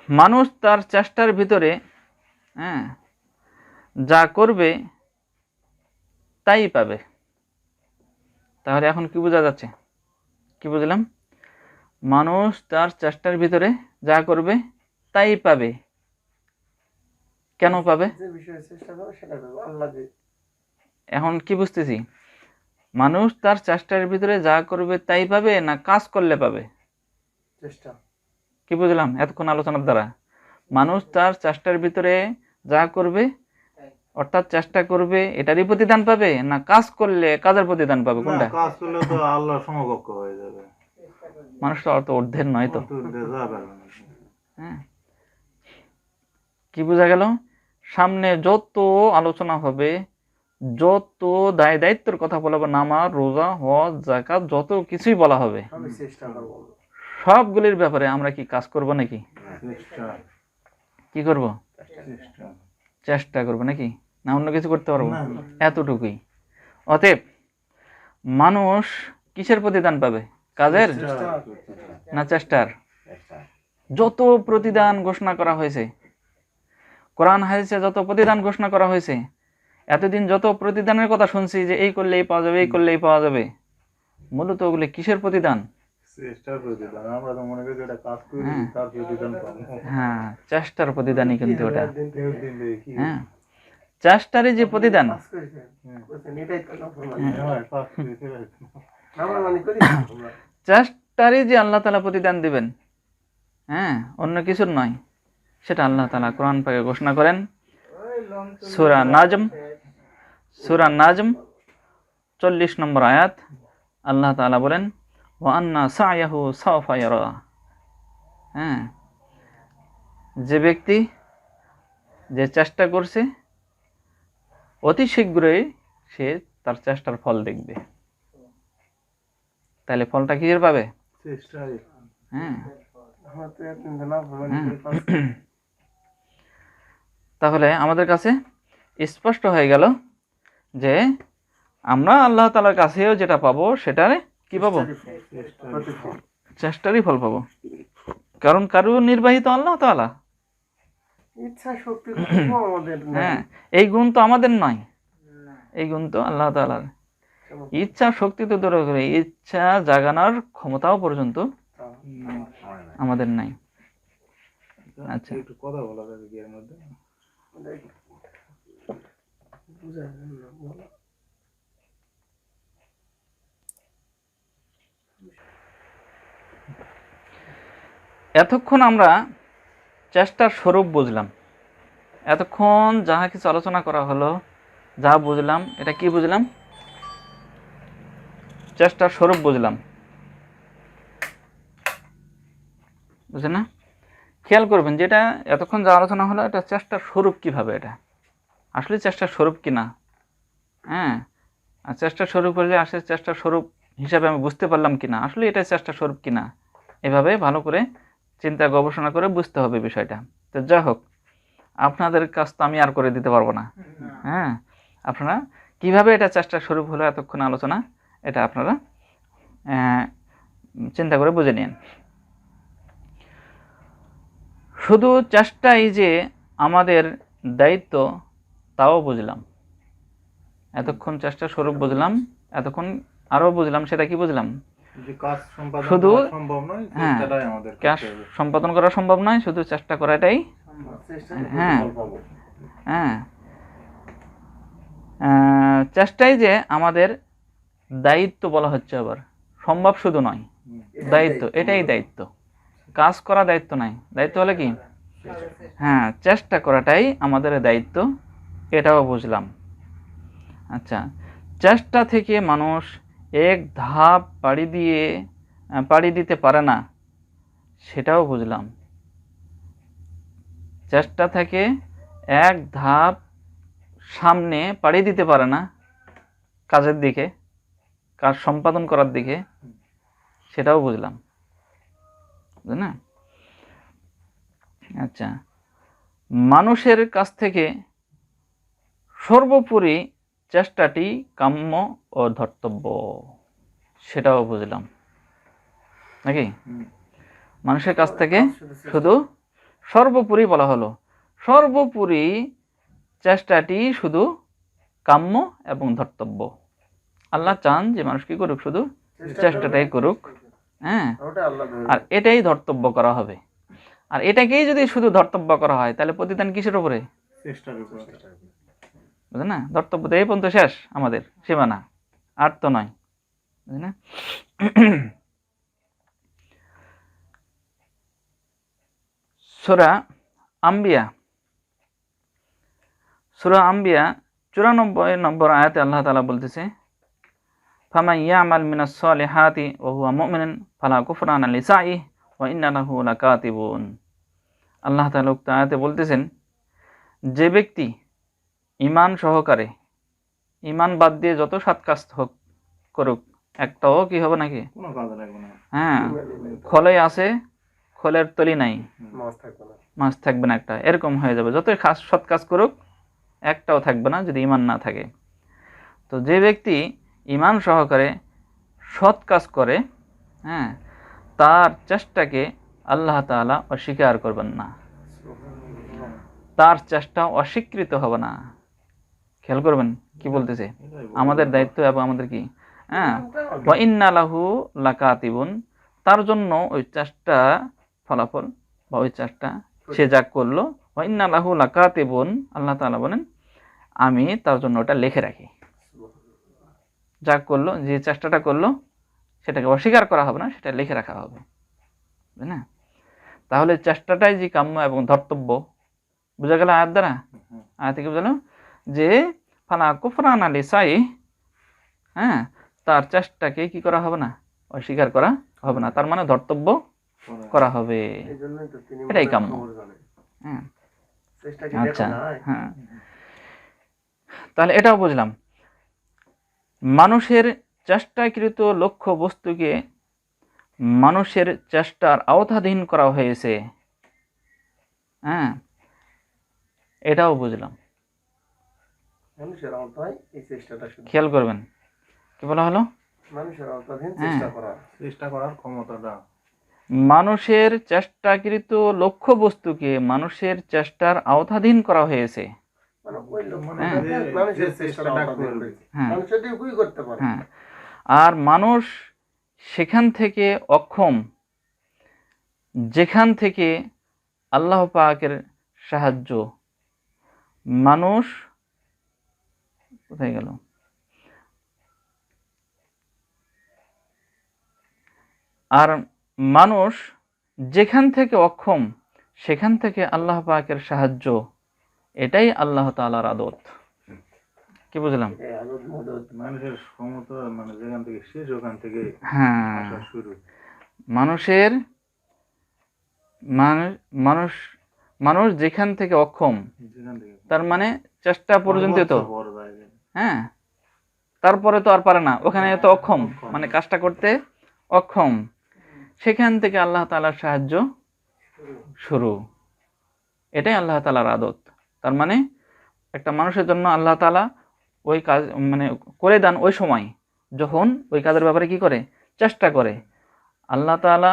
মানুষ তার চেষ্টার ভিতরে যা করবে তাই পাবে। তাহলে এখন কি বোঝা যাচ্ছে? কি বুঝলাম? মানুষ তার চেষ্টার ভিতরে যা করবে তাই পাবে। কেন পাবে? এখন কি বুঝতেছি, মানুষ তার চেষ্টার ভিতরে যা করবে তাই পাবে না কাজ করলে পাবে? কি বুঝলাম এতক্ষণ আলোচনার দ্বারা? মানুষ তার চেষ্টার ভিতরে যা করবে, অর্থাৎ চেষ্টা করবে, এটারই প্রতিদান পাবে, না কাজ করলে কাজের প্রতিদান পাবে? কোনটা? কাজ করলে তো আল্লাহর সমকক্ষ হয়ে যাবে। মানুষ তো অত ঊর্ধ্বের নয় তো। হ্যাঁ, কি বোঝা গেল? সামনে যত আলোচনা হবে, যত দায় দায়িত্বের কথা বলা হবে, নামাজ, রোজা, হজ, যাকাত, যত কিছুই বলা হবে, সবগুলির ব্যাপারে আমরা কি কাজ করব নাকি? কি করব? চেষ্টা করব নাকি? না অন্য কিছু করতে পারবো? এতটুকুই। অতএব মানুষ কিসের প্রতিদান পাবে? কাজের না চেষ্টার? যত প্রতিদান ঘোষণা করা হয়েছে, কোরআন হাদিসে যত প্রতিদান ঘোষণা করা হয়েছে, এতদিন যত প্রতিদানের কথা শুনছি যে এই করলে এই পাওয়া যাবে, এই করলে এই পাওয়া যাবে, মূলত ওগুলো কিসের প্রতিদান? হ্যাঁ, চেষ্টার প্রতিদানই কিন্তু ওটা। হ্যাঁ, চেষ্টারই যে প্রতিদান, চেষ্টারই যে আল্লাহ তাআলা প্রতিদান দিবেন, হ্যাঁ, অন্য কিছুর নয়, সেটা আল্লাহ তাআলা কোরআন পাকে ঘোষণা করেন। সূরা নাজম 40 নম্বর আয়াত, আল্লাহ তাআলা বলেন, ওয়া আন্না সা'য়াহু সাওফা ইয়ারা। হ্যাঁ, যে ব্যক্তি যে চেষ্টা করছে, অতি শীঘ্রই সে তার চেষ্টার ফল দেখবে। তাহলে ফলটা কিসের পাবে? হ্যাঁ, তাহলে আমাদের কাছে স্পষ্ট হয়ে গেল যে আমরা আল্লাহ তাআলার কাছেও যেটা পাবো, সেটারে কি পাবো? চেষ্টারই ফল পাবো। কারণ কারো নির্বাহিত আল্লাহ তাআলা, ইচ্ছা শক্তি তো আমাদের নাই। হ্যাঁ, এই গুণ তো আমাদের নয়, এই গুণ তো আল্লাহ তাআলার। ইচ্ছা শক্তি তো দূরে করে, ইচ্ছা জাগানোর ক্ষমতাও পর্যন্ত আমাদের নাই। আচ্ছা, একটু কথা বলা যাবে কি এর মধ্যে? বুঝা যায় না, বলো। এতক্ষণ আমরা চেষ্টার স্বরূপ বুঝলাম, এতক্ষণ যাহা কিছু আলোচনা করা হলো, যা বুঝলাম, এটা কি বুঝলাম? চেষ্টার স্বরূপ বুঝলাম, বুঝলেন না? খেয়াল করবেন, যেটা এতক্ষণ যা আলোচনা হলো, এটা চেষ্টার স্বরূপ কিভাবে, এটা আসলে চেষ্টার স্বরূপ কিনা। হ্যাঁ, আর চেষ্টার স্বরূপ হলে আসলে চেষ্টার স্বরূপ হিসাবে আমি বুঝতে পারলাম কিনা, আসলে এটা চেষ্টার স্বরূপ কিনা, এভাবে ভালো করে চিন্তা গবেষণা করে বুঝতে হবে বিষয়টা। তো যা হোক, আপনাদের কাজ তো আমি আর করে দিতে পারবো না। হ্যাঁ, আপনারা কিভাবে এটা চেষ্টার স্বরূপ হলো এতক্ষণ আলোচনা, এটা আপনারা চিন্তা করে বুঝে নিন। শুধু চেষ্টাই যে আমাদের দায়িত্ব তাও বুঝলাম, এতক্ষণ চেষ্টার স্বরূপ বুঝলাম, এতক্ষণ আরো বুঝলাম, সেটা কি বুঝলাম? যে কাজ সম্পাদন শুধু করা সম্ভব নয়, হ্যাঁ, চেষ্টাটাই আমাদের কাজ করতে হবে। সম্পাদন করা সম্ভব নয়, শুধু চেষ্টা করাটাই। হ্যাঁ, হ্যাঁ, চেষ্টাই যে আমাদের দায়িত্ব বলা হচ্ছে, আবার সম্ভব শুধু নয়, দায়িত্ব, এটাই দায়িত্ব। কাজ করা দায়িত্ব নয়, দায়িত্ব হলে কি? হ্যাঁ, চেষ্টা করাটাই আমাদের দায়িত্ব, এটাও বুঝলাম। আচ্ছা, চেষ্টা থেকে মানুষ এক ধাপ পাড়ি দিতে পারে না, সেটাও বুঝলাম। চেষ্টা থেকে এক ধাপ সামনে পাড়ি দিতে পারে না কাজের দিকে, কাজ সম্পাদন করার দিকে, সেটাও বুঝলাম, বুঝলেন না? আচ্ছা, মানুষের কাছ থেকে সর্বোপরি চেষ্টাটি কাম্য ও ধর্তব্য, সেটাও বুঝলাম নাকি? মানুষের কাছ থেকে শুধু সর্বোপরি বলা হলো, সর্বোপরি চেষ্টাটি শুধু কাম্য এবং ধর্তব্য। আল্লাহ চান যে মানুষ কি করুক, শুধু চেষ্টাটাই করুক। হ্যাঁ, আর এটাই ধর্তব্য করা হবে। আর এটাকেই যদি শুধু ধর্তব্য করা হয়, তাহলে প্রতিদান কিসের উপরে? চেষ্টার উপর। বুঝলেন না? ধর্তব্য তো এই পর্যন্ত শেষ, আমাদের সীমানা আর তো নয়, বুঝলেন না? সূরা আম্বিয়া 94 নম্বর আয়াতে আল্লাহ তাআলা বলতেছে, ফামান ইয়ামাল মিনাস সলিহাতি ওয়া হুয়া মুমিনুন ফালা কুফরানা লিসাইহি ওয়া ইন্না লাহু লাকাতিবুন। আল্লাহ তাআলা উক্ত আয়াতে বলতেছেন, যে ব্যক্তি ঈমান সহকারে, ঈমান বাদ দিয়ে যত সৎ কাজ করুক, একটাও কি হবে নাকি? কোনো কাজে লাগবে না। হ্যাঁ, খোলে আছে, খোলের তলি নাই, মাছ থাকবে না একটা, এরকম হয়ে যাবে। যতই সৎ কাজ করুক, একটাও থাকবে না যদি ঈমান না থাকে। তো যে ব্যক্তি ঈমান সহকারে সৎ কাজ করে, হ্যাঁ, তার চেষ্টাকে আল্লাহ তাআলা অস্বীকার করবেন না, তার চেষ্টা অস্বীকৃত হবে না। খেয়াল করবেন কি বলতেছে, আমাদের দায়িত্ব এবং আমাদের কি, হ্যাঁ, ওয়া ইন্না লাহু লাকাতিবুন, তার জন্য ওই চেষ্টা ফলাফল বা ওই চেষ্টা সে যা করলো, ওয়া ইন্না লাহু লাকাতিবুন, আল্লাহ তাআলা বলেন আমি তার জন্য ওটা লিখে রাখি। যা করলো, যে চেষ্টাটা করলো, সেটাকে অস্বীকার করা হবে না, সেটা লিখে রাখা হবে, তাই না? তাহলে চেষ্টাটাই যে কাম্য এবং ধর্তব্য, বুঝা গেল আয়াত দ্বারা? আয়াত থেকে বুঝালো যে ফালা কুফরানা লিসাইহি, হ্যাঁ, তার চেষ্টাকে কি করা হবে না? অস্বীকার করা হবে না, তার মানে ধর্তব্য করা হবে, এটাই কাম্য। হ্যাঁ, আচ্ছা, হ্যাঁ, তাহলে এটাও বুঝলাম, মানুষের চেষ্টাকৃত লক্ষ্য বস্তুকে মানুষের চেষ্টার আওতাধীন করা হয়েছে। হ্যাঁ, এটাও বুঝলাম। খেয়াল করবেন কি বলা হলো? চেষ্টা করার ক্ষমতাটা মানুষের চেষ্টাকৃত লক্ষ্য বস্তুকে মানুষের চেষ্টার আওতাধীন করা হয়েছে। মানে ওই লোক মানে হ্যাঁ। মানুষের যে চেষ্টা চেষ্টাটা করবে করবে। হ্যাঁ মানুষ এটুকুই করতে পারে। হ্যাঁ, আর মানুষ সেখান থেকে অক্ষম, যেখান থেকে আল্লাহ পাকের সাহায্য মানুষ কোথায় গেল, আর মানুষ যেখান থেকে অক্ষম সেখান থেকে আল্লাহ পাকের সাহায্য, এটাই আল্লাহ তাআলার আদত। কি বুঝলাম? এই আদত মদত মানুষের সমতা মানে যেখান থেকে শেষ ওখান থেকে হ্যাঁ, আসা শুরু। মানুষের মানুষ মানুষ মানুষ যেখান থেকে অক্ষম, যেখান থেকে তার মানে চেষ্টা পর্যন্ত তো, সর্বোচ্চ বড় জায়গা। হ্যাঁ, তারপরে তো আর পারে না, ওখানে তো অক্ষম, অক্ষম। মানে কাজটা করতে অক্ষম, সেখান থেকে আল্লাহ তাআলার সাহায্য শুরু, এটাই আল্লাহ তাআলার আদত। তার মানে একটা মানুষের জন্য আল্লাহ তাআলা ওই কাজ মানে করে দেন ওই সময় যখন ওই কাজের ব্যাপারে কি করে, চেষ্টা করে। আল্লাহ তাআলা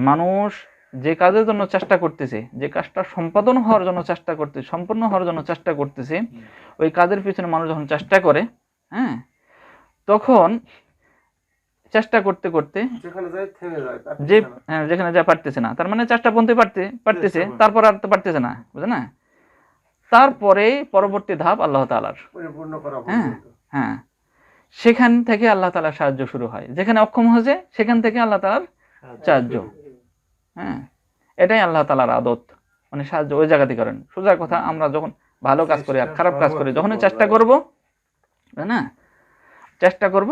মানুষ যে কাজের জন্য চেষ্টা করতেছে, যে কাজটা সম্পাদন হওয়ার জন্য চেষ্টা করতেছে, সম্পূর্ণ হওয়ার জন্য চেষ্টা করতেছে, ওই কাজের পিছনে মানুষ যখন চেষ্টা করে, হ্যাঁ, তখন চেষ্টা করতে করতে যেখানে যায় থেমে যায়, তার যে পিছনে। যেখানে যা পারতেছে না, তার মানে চেষ্টা পন্থী পারতেছে, চেষ্টা তারপর আর তো পারতেছে না, বুঝে না, তারপরে পরবর্তী ধাপ আল্লাহ তাআলার। পরিপূর্ণ করা হ্যাঁ পর্যন্ত। হ্যাঁ, সেখান থেকে আল্লাহ তাআলার সাহায্য শুরু হয়, যেখানে অক্ষম হয়েছে সেখান থেকে আল্লাহ তাআলার সাহায্য। হ্যাঁ, এটাই আল্লাহ তাআলার আদত, মানে সাহায্য ওই জায়গাতে করেন। সোজা কথা, আমরা যখন ভালো কাজ করি আর খারাপ কাজ করি, যখনই চেষ্টা করব, তাই না, চেষ্টা করব,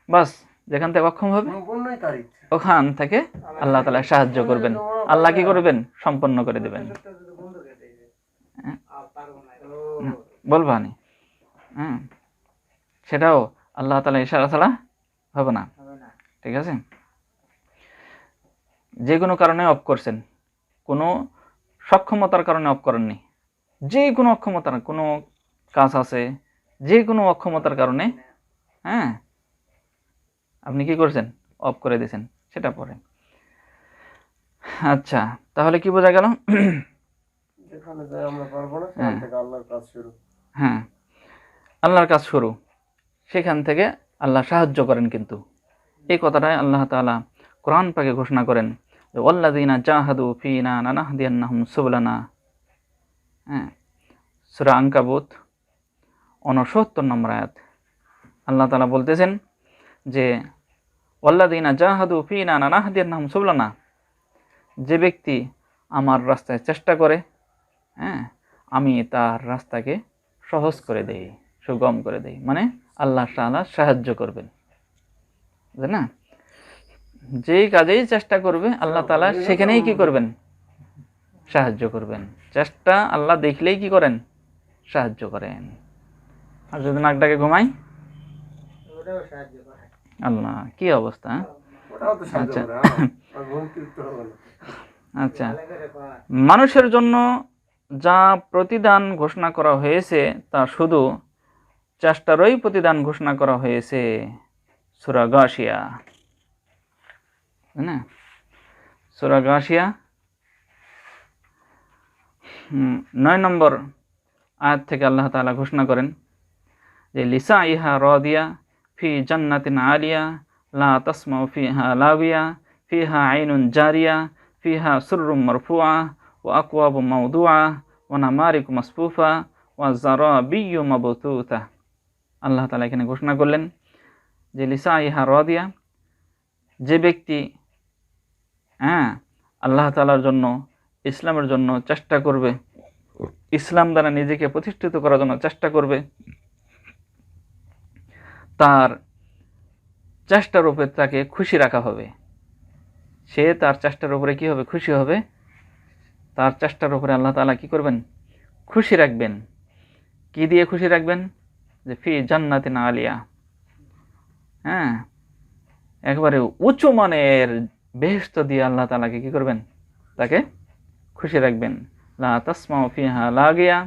বাস যেখান থেকে অক্ষম হবে সম্পূর্ণই তার ইচ্ছা। ওখান থেকে আল্লাহ তাআলা সাহায্য করবেন, আল্লাহ কি করবেন, সম্পন্ন করে দেবেন। বলবা নি? হ্যাঁ, সেটাও আল্লাহ তাআলা ইশারা ছাড়া হবে না, ঠিক আছে? যে কোনো কারণে অফ করছেন, কোনো সক্ষমতার কারণে অফ করেননি, যে কোনো অক্ষমতার কোনো কাজ আছে, যে কোনো অক্ষমতার কারণে, হ্যাঁ, আপনি কি করছেন, অফ করে দিয়েছেন, সেটা পরে। আচ্ছা, তাহলে কি বোঝা গেল? যেখানে যায় আমরা পারবো না, সেখান থেকে আল্লাহর কাজ শুরু। হ্যাঁ, আল্লাহর কাজ শুরু, সেখান থেকে আল্লাহ সাহায্য করেন। কিন্তু এই কথাটাই আল্লাহ তাআলা কোরআন পাকে ঘোষণা করেন যে ওয়াল্লাযীনা জাহাদু ফীনা লানাহদিয়ান্নাহুম সুবুলানা। হ্যাঁ, সূরা আনকাবুত 69 নম্বর আয়াত। আল্লাহ তাআলা বলতেছেন যে ওয়াল্লাযীনা জাহাদু ফীনা লানাহদিয়ান্নাহুম সুবুলানা, যে ব্যক্তি আমার রাস্তায় চেষ্টা করে, হ্যাঁ, আমি তার রাস্তাকে সহজ করে দেই, সুগম করে দেই, মানে আল্লাহ তাআলা সাহায্য করবেন, বুঝলেন না? যেই কাজেই চেষ্টা করবে আল্লাহ তাআলা সেখানেই কি করবেন, সাহায্য করবেন। চেষ্টা আল্লাহ দেখলেই কি করেন, সাহায্য করেন। আর যদি নাকটাকে ঘুমাই, আল্লাহ কি অবস্থা, হ্যাঁ? ওটাও তো সাহায্য আচ্ছা। করে। আর ঘুম তৃপ্ত হবে না। আচ্ছা, মানুষের জন্য যা প্রতিদান ঘোষণা করা হয়েছে তা শুধু চেষ্টারই প্রতিদান ঘোষণা করা হয়েছে। সূরা গাশিয়া, তাই না? সূরা গাশিয়া 9 নম্বর আয়াত থেকে আল্লাহ তাআলা ঘোষণা করেন যে লিসাইহা রাদিয়া ফি জান্নাতিন আলিয়া লা তাসমাউ ফিহা লাবিয়া ফিহা আইনুন জারিয়া ফিহা সুররুম মারফুআ ওয়া আকওয়াবুম মাওদুআ ওয়া নামারিকু মাসফুফা ওয়া যারাবিয়্যু মাবথুথা। আল্লাহ তাআলা এখানে ঘোষণা করলেন যে লিসাইহা রাদিয়া, যে ব্যক্তি, হ্যাঁ, আল্লাহ তাআলার জন্য, ইসলামের জন্য চেষ্টা করবে, ইসলাম দ্বারা নিজেকে প্রতিষ্ঠিত করার জন্য চেষ্টা করবে, তার চেষ্টার উপরে তাকে খুশি রাখা হবে। সে তার চেষ্টার উপরে কি হবে, খুশি হবে। তার চেষ্টার উপরে আল্লাহ তাআলা কি করবেন, খুশি রাখবেন। কি দিয়ে খুশি রাখবেন? যে ফি জান্নাতিন আলিয়া, হ্যাঁ, একবারে উঁচু মানের বেহেশত দিয়ে আল্লাহ তাআলাকে কি করবেন, তাকে খুশি রাখবেন। লা তাসমাউ ফিহা লাগিয়া,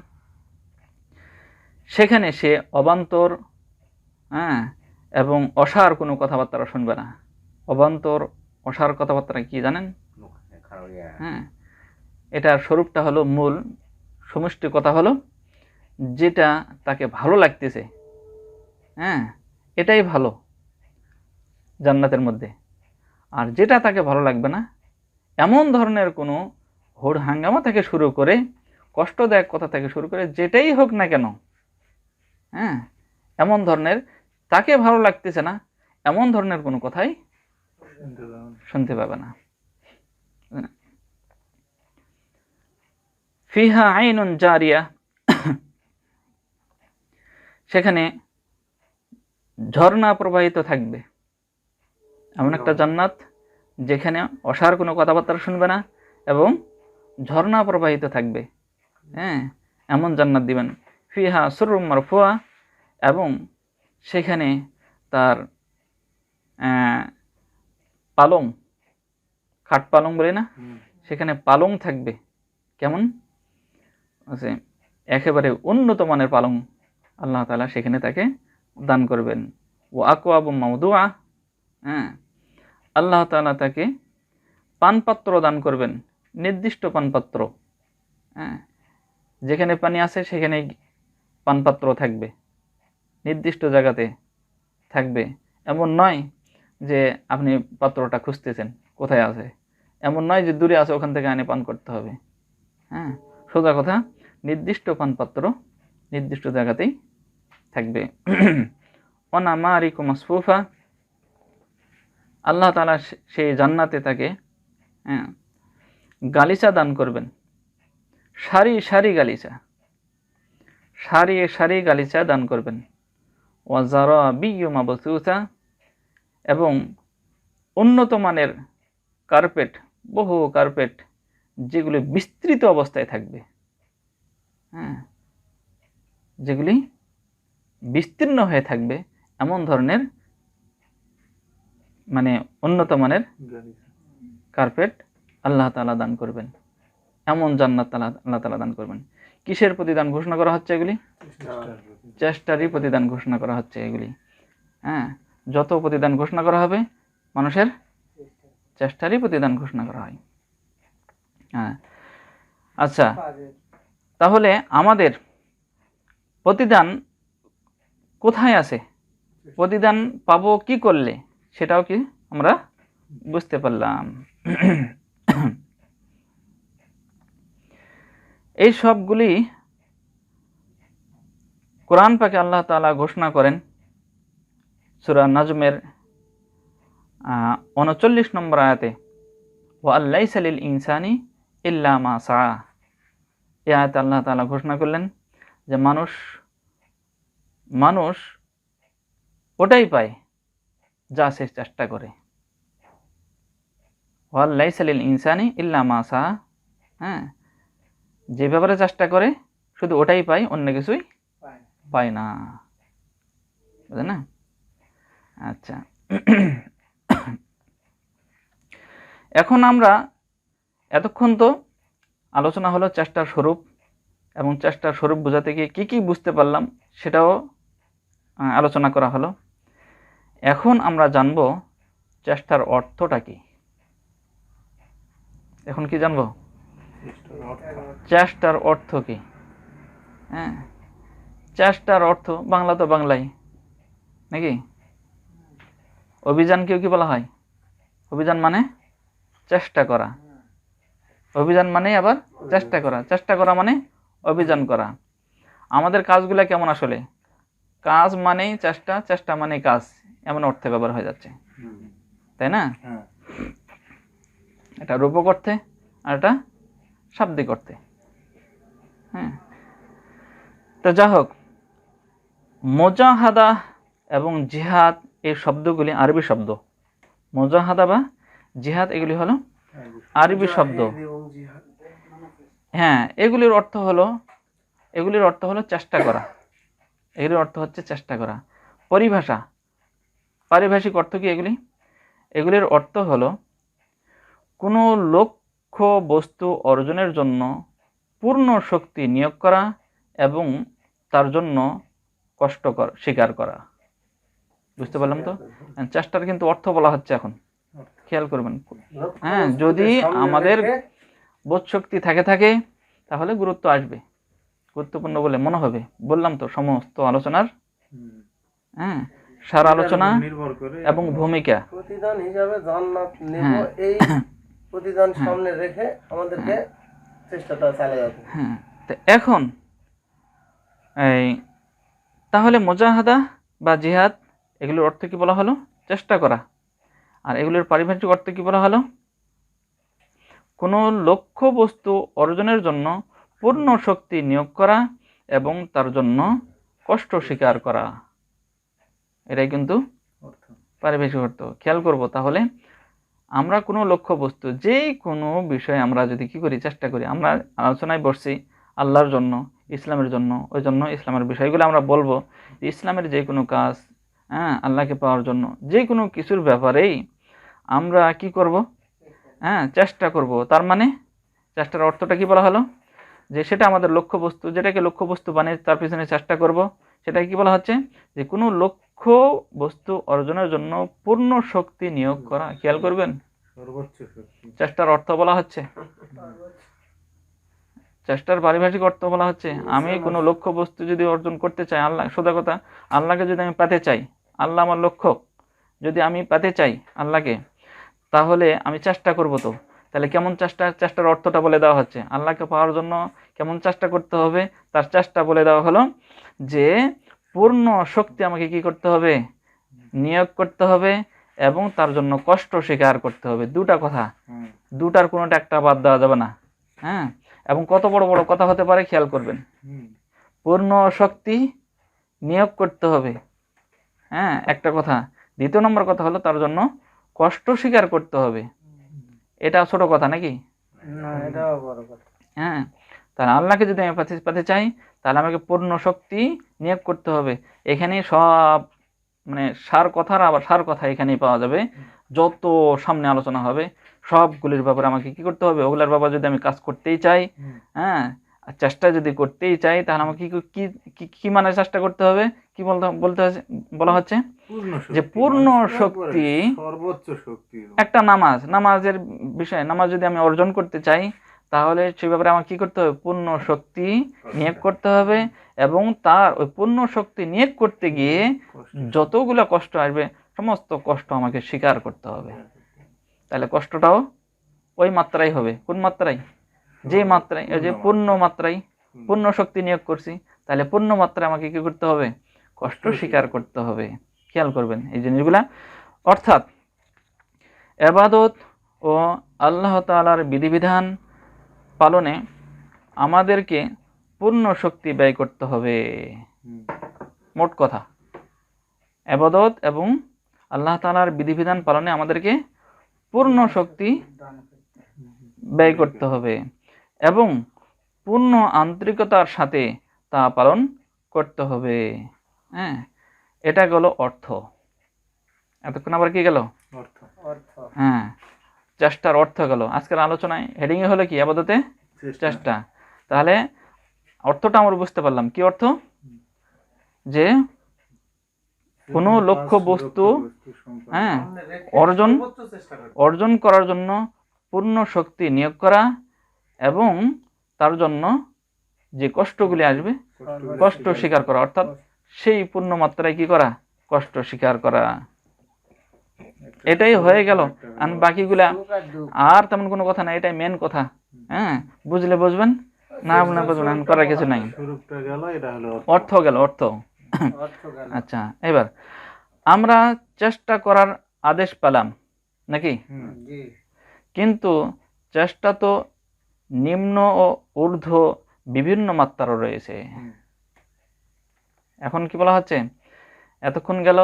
সেখানে সে অবান্তর, হ্যাঁ, এবং অসার কোনো কথাবার্তা শুনবে না। অবান্তর অসার কথাবার্তা কি জানেন? হ্যাঁ, এটার স্বরূপটা হলো, মূল সমষ্টি কথা হলো যেটা তাকে ভালো লাগতেছে, হ্যাঁ, এটাই ভালো জান্নাতের মধ্যে। আর যেটা তাকে ভালো লাগবে না, এমন ধরনের কোনো হোড় হাঙ্গামা থেকে শুরু করে, কষ্টদায়ক কথা থেকে শুরু করে, যেটাই হোক না কেন, হ্যাঁ, এমন ধরনের তাকে ভালো লাগতেছে না এমন ধরনের কোনো কথাই শুনতে পাবে না। ফিহা আইনুন জারিয়া, সেখানে ঝর্ণা প্রবাহিত থাকবে। এমন একটা জান্নাত যেখানে অসার কোনো কথাবার্তা শুনবে না এবং ঝর্ণা প্রবাহিত থাকবে, হ্যাঁ, এমন জান্নাত দিবেন। ফিহা সুরুম মারফুয়া, এবং সেখানে তার পালং, খাট পালং বলে না, সেখানে পালং থাকবে। কেমন আছে? একেবারে উন্নত মানের পালং আল্লাহ তাআলা সেখানে তাকে দান করবেন। ও আকওয়াবু মাওদুআ, হ্যাঁ, আল্লাহ তাআলা তাকে পানপাত্র দান করবেন, নির্দিষ্ট পানপাত্র, হ্যাঁ, যেখানে পানি আছে সেখানে পানপাত্র থাকবে, নির্দিষ্ট জায়গাতে থাকবে। এমন নয় যে আপনি পাত্রটা খুঁজতেছেন কোথায় আছে, এমন নয় যে দূরে আছে ওখান থেকে আনে পান করতে হবে, হ্যাঁ, সোজা কথা, নির্দিষ্ট পানপাত্র নির্দিষ্ট জায়গাতেই থাকবে। অনামারিকু মাসফুফা, আল্লাহ তাআলা সেই জান্নাতে তাকে, হ্যাঁ, গালিচা দান করবেন, সারি সারি গালিচা, সারি সারি গালিচা দান করবেন। ওয়াজারাবিয়্যু মাবসুসা, এবং উন্নত মানের কার্পেট, বহু কার্পেট যেগুলি বিস্তৃত অবস্থায় থাকবে, হ্যাঁ, যেগুলি বিস্তীর্ণ হয়ে থাকবে, এমন ধরনের মানে উন্নত মানের কার্পেট আল্লাহ তাআলা দান করবেন, এমন জান্নাত আল্লাহ তাআলা দান করবেন। কিসের প্রতিদান ঘোষণা করা হচ্ছে? এগুলি চেষ্টারই প্রতিদান ঘোষণা করা হচ্ছে। এগুলি, হ্যাঁ, যত প্রতিদান ঘোষণা করা হবে মানুষের চেষ্টারই প্রতিদান ঘোষণা করা হয়। হ্যাঁ, আচ্ছা, তাহলে আমাদের প্রতিদান কোথায় আছে, প্রতিদান পাবো কি করলে, সেটাও কি আমরা বুঝতে পারলাম। এই সবগুলি কোরআন পাকে আল্লাহ তাআলা ঘোষণা করেন সূরা নাজমের 39 নম্বর আয়াতে, ওয়া আল্লাইসা লিল ইনসানি ইল্লা মা সাআ। এই আয়াতে আল্লাহ তাআলা ঘোষণা করলেন যে মানুষ ওটাই পায় যা সে চেষ্টা করে। ওয়া আল্লাইসা লিল ইনসানি ইল্লা মা সাআ, হ্যাঁ, যে ব্যাপারে চেষ্টা করে শুধু ওটাই পায়, অন্য কিছুই পায় না, বুঝলেন না? আচ্ছা, এখন আমরা এতক্ষণ তো আলোচনা হলো চেষ্টার স্বরূপ, এবং চেষ্টার স্বরূপ বোঝাতে গিয়ে কী কী বুঝতে পারলাম সেটাও আলোচনা করা হলো। এখন আমরা জানব চেষ্টার অর্থটা কি। এখন কি জানবো? চেষ্টার অর্থ কি? হ্যাঁ, চেষ্টার অর্থ বাংলা তো বাংলাই নাকি? অভিযানকেও কি বলা হয়? অভিযান মানে চেষ্টা করা, অভিযান মানে আবার চেষ্টা করা, চেষ্টা করা মানে অভিযান করা। আমাদের কাজগুলা কেমন আসলে? কাজ মানেই চেষ্টা, চেষ্টা মানেই কাজ, এমন অর্থে ব্যবহার হয়ে যাচ্ছে, তাই না? এটা রূপক অর্থে আর এটা শাব্দিক অর্থে। হ্যাঁ, তো যা হোক, মুজাহাদা এবং জিহাদ এই শব্দগুলি আরবি শব্দ। মুজাহাদা বা জিহাদ এগুলি হলো আরবি শব্দ। হ্যাঁ, এগুলির অর্থ হলো চেষ্টা করা। এগুলির অর্থ হচ্ছে চেষ্টা করা। পারিভাষিক অর্থ কি এগুলির অর্থ হলো কোনো লক্ষ্য বস্তু অর্জনের জন্য পূর্ণ শক্তি নিয়োগ করা এবং তার জন্য কষ্ট স্বীকার করা। বুঝতে পারলাম তো? চেষ্টার কিন্তু অর্থ বলা হচ্ছে এখন। খেয়াল করবেন। লক্ষ্য হ্যাঁ, বস্তুকে যদি সামনে আমাদের রেখে বোধ শক্তি থাকে তাহলে গুরুত্ব আসবে, গুরুত্বপূর্ণ বলে মনে হবে। বললাম তো সমস্ত আলোচনার হুম। হ্যাঁ সার এটার আলোচনা উপর নির্ভর করে এবং ভূমিকা। প্রতিদান হিসাবে জান্নাত নেব, হ্যাঁ এই প্রতিদান হ্যাঁ সামনে রেখে আমাদেরকে চেষ্টাটা চালিয়ে যাবে। হ্যাঁ। তো এখন এই তাহলে মুজাহাদা বা জিহাদ এগুলোর অর্থ কি বলা হলো? চেষ্টা করা। আর এগুলোর পারিভাষিক অর্থ কি বলা হলো? কোনো লক্ষ্য বস্তু অর্জনের জন্য পূর্ণ শক্তি নিয়োগ করা এবং তার জন্য কষ্ট স্বীকার করা। এটাই কিন্তু অর্থ। পারিভাষিক অর্থ। খেয়াল করব তাহলে আমরা কোনো লক্ষ্য বস্তু যে কোনো বিষয়ে আমরা যদি কি করি, চেষ্টা করি। আমরা আলোচনায় বসছি আল্লাহর জন্য, ইসলামের জন্য, ওই জন্য ইসলামের বিষয়গুলো আমরা বলবো। ইসলামের যে কোনো কাজ, হ্যাঁ, আল্লাহকে পাওয়ার জন্য যে কোনো কিছুর ব্যাপারেই আমরা কি করব? হ্যাঁ, চেষ্টা করব। তার মানে চেষ্টার অর্থটা কি বলা হলো? যে সেটা আমাদের লক্ষ্যবস্তু, যেটাকে লক্ষ্যবস্তু বানিয়ে তার পিছনে চেষ্টা করব, সেটাকে কি বলা হচ্ছে? যে কোনো লক্ষ্য বস্তু অর্জনের জন্য পূর্ণ শক্তি নিয়োগ করা। খেয়াল করবেন, সর্বোচ্চ শক্তি। চেষ্টার অর্থ বলা হচ্ছে, চেষ্টার পারিভাষিক অর্থ বলা হচ্ছে আমি কোনো লক্ষ্য বস্তু যদি অর্জন করতে চাই, আল্লাহ, সোজা কথা, আল্লাহকে যদি আমি পেতে চাই, আল্লাহ আমার লক্ষ্য, যদি আমি পেতে চাই আল্লাহকে, তাহলে আমি চেষ্টা করব। তো তাহলে কেমন চেষ্টা? চেষ্টার অর্থটা বলে দেওয়া হচ্ছে। আল্লাহকে পাওয়ার জন্য কেমন চেষ্টা করতে হবে, তার চেষ্টা বলে দেওয়া হলো যে পূর্ণ শক্তি আমাকে কি করতে হবে? নিয়োগ করতে হবে এবং তার জন্য কষ্ট স্বীকার করতে হবে। দুটা কথা, হুম। দুটার কোনোটা একটা বাদ দেওয়া যাবে না। হ্যাঁ, এবং কত বড় বড় কথা হতে পারে খেয়াল করবেন। হুম। পূর্ণ শক্তি নিয়োগ করতে হবে, হ্যাঁ, একটা কথা। দ্বিতীয় নম্বর কথা হলো তার জন্য কষ্ট স্বীকার করতে হবে। এটা ছোট কথা নাকি? না, এটাও বড় কথা। হ্যাঁ, তাহলে আল্লাহকে যদি আমি পেতে চাই, তাহলে আমাকে পূর্ণ শক্তি নিয়োগ করতে হবে। এখানে সব মানে সার কথার আবার সার কথা এখানেই পাওয়া যাবে। যত সামনে আলোচনা হবে সবগুলির ব্যাপারে আমাকে কি করতে হবে? ওগুলোর ব্যাপারে যদি আমি কাজ করতেই চাই, হুম। হ্যাঁ, আর চেষ্টা যদি করতেই চাই, তাহলে আমাকে কি কি কি মানে চেষ্টা করতে হবে? কি বলা হচ্ছে? পূর্ণ যে শক্তি, পূর্ণ মানুষের শক্তি। একবারে সর্বোচ্চ শক্তি। একটা নামাজের বিষয়ে, নামাজ যদি আমি অর্জন করতে চাই, তাহলে সে ব্যাপারে আমার কি করতে হবে? পূর্ণ শক্তি নিয়োগ করতে হবে এবং তার ওই পূর্ণ শক্তি নিয়োগ করতে গিয়ে যতগুলো কষ্ট আসবে সমস্ত কষ্ট আমাকে স্বীকার করতে হবে। তাহলে কষ্টটাও ওই মাত্রায় হবে। কোন মাত্রায়? যে মাত্রায়, ওই যে পূর্ণ মাত্রায় পূর্ণ শক্তি নিয়োগ করছি, তাহলে পূর্ণ মাত্রায় আমাকে কি করতে হবে? কষ্ট স্বীকার করতে হবে। খেয়াল করবেন এই জিনিসগুলা। অর্থাৎ ইবাদত ও আল্লাহ তাআলার বিধিবিধান পালনে আমাদেরকে পূর্ণ শক্তি ব্যয় করতে হবে। হুম। মোট কথা, ইবাদত এবং আল্লাহ তাআলার বিধিবিধান পালনে আমাদেরকে পূর্ণ শক্তি ব্যয় করতে হবে এবং পূর্ণ আন্তরিকতার সাথে তা পালন করতে হবে। হ্যাঁ, এটা গেল অর্থ। এতক্ষণ আবার কি গেল? অর্থ। অর্থ। হ্যাঁ, চেষ্টার অর্থ গেল। আজকের আলোচনায় হেডিং এ হলো কি? ইবাদতে চেষ্টা। তাহলে অর্থটা আমরা বুঝতে পারলাম। কি অর্থ? যে কোনো লক্ষ্য বস্তু, হ্যাঁ, সামনে রেখে অর্জন সর্বোচ্চ চেষ্টা করবে। অর্জন করার জন্য পূর্ণ শক্তি নিয়োগ করা এবং তার জন্য যে কষ্টগুলি আসবে কষ্ট স্বীকার করা। অর্থাৎ সেই পূর্ণ মাত্রায় কি করা? কষ্ট স্বীকার করা। এটাই হয়ে গেল। আর বাকিগুলা সুখ আর দুঃখ। আর তেমন কোনো কথা না, এটাই মেন কথা। হ্যাঁ, বুঝলে বুঝবেন, না বুঝলে বুঝবেন না, করার কিছু নাই। স্বরূপটা গেল, এটা হলো অর্থ গেল, অর্থ। অর্থ গেল। আচ্ছা, এবার আমরা চেষ্টা করার আদেশ পেলাম নাকি? হুম। জি। কিন্তু চেষ্টা তো নিম্ন ও ঊর্ধ্ব বিভিন্ন মাত্রার রয়েছে। হুম। এখন কি বলা হচ্ছে? এতক্ষণ গেল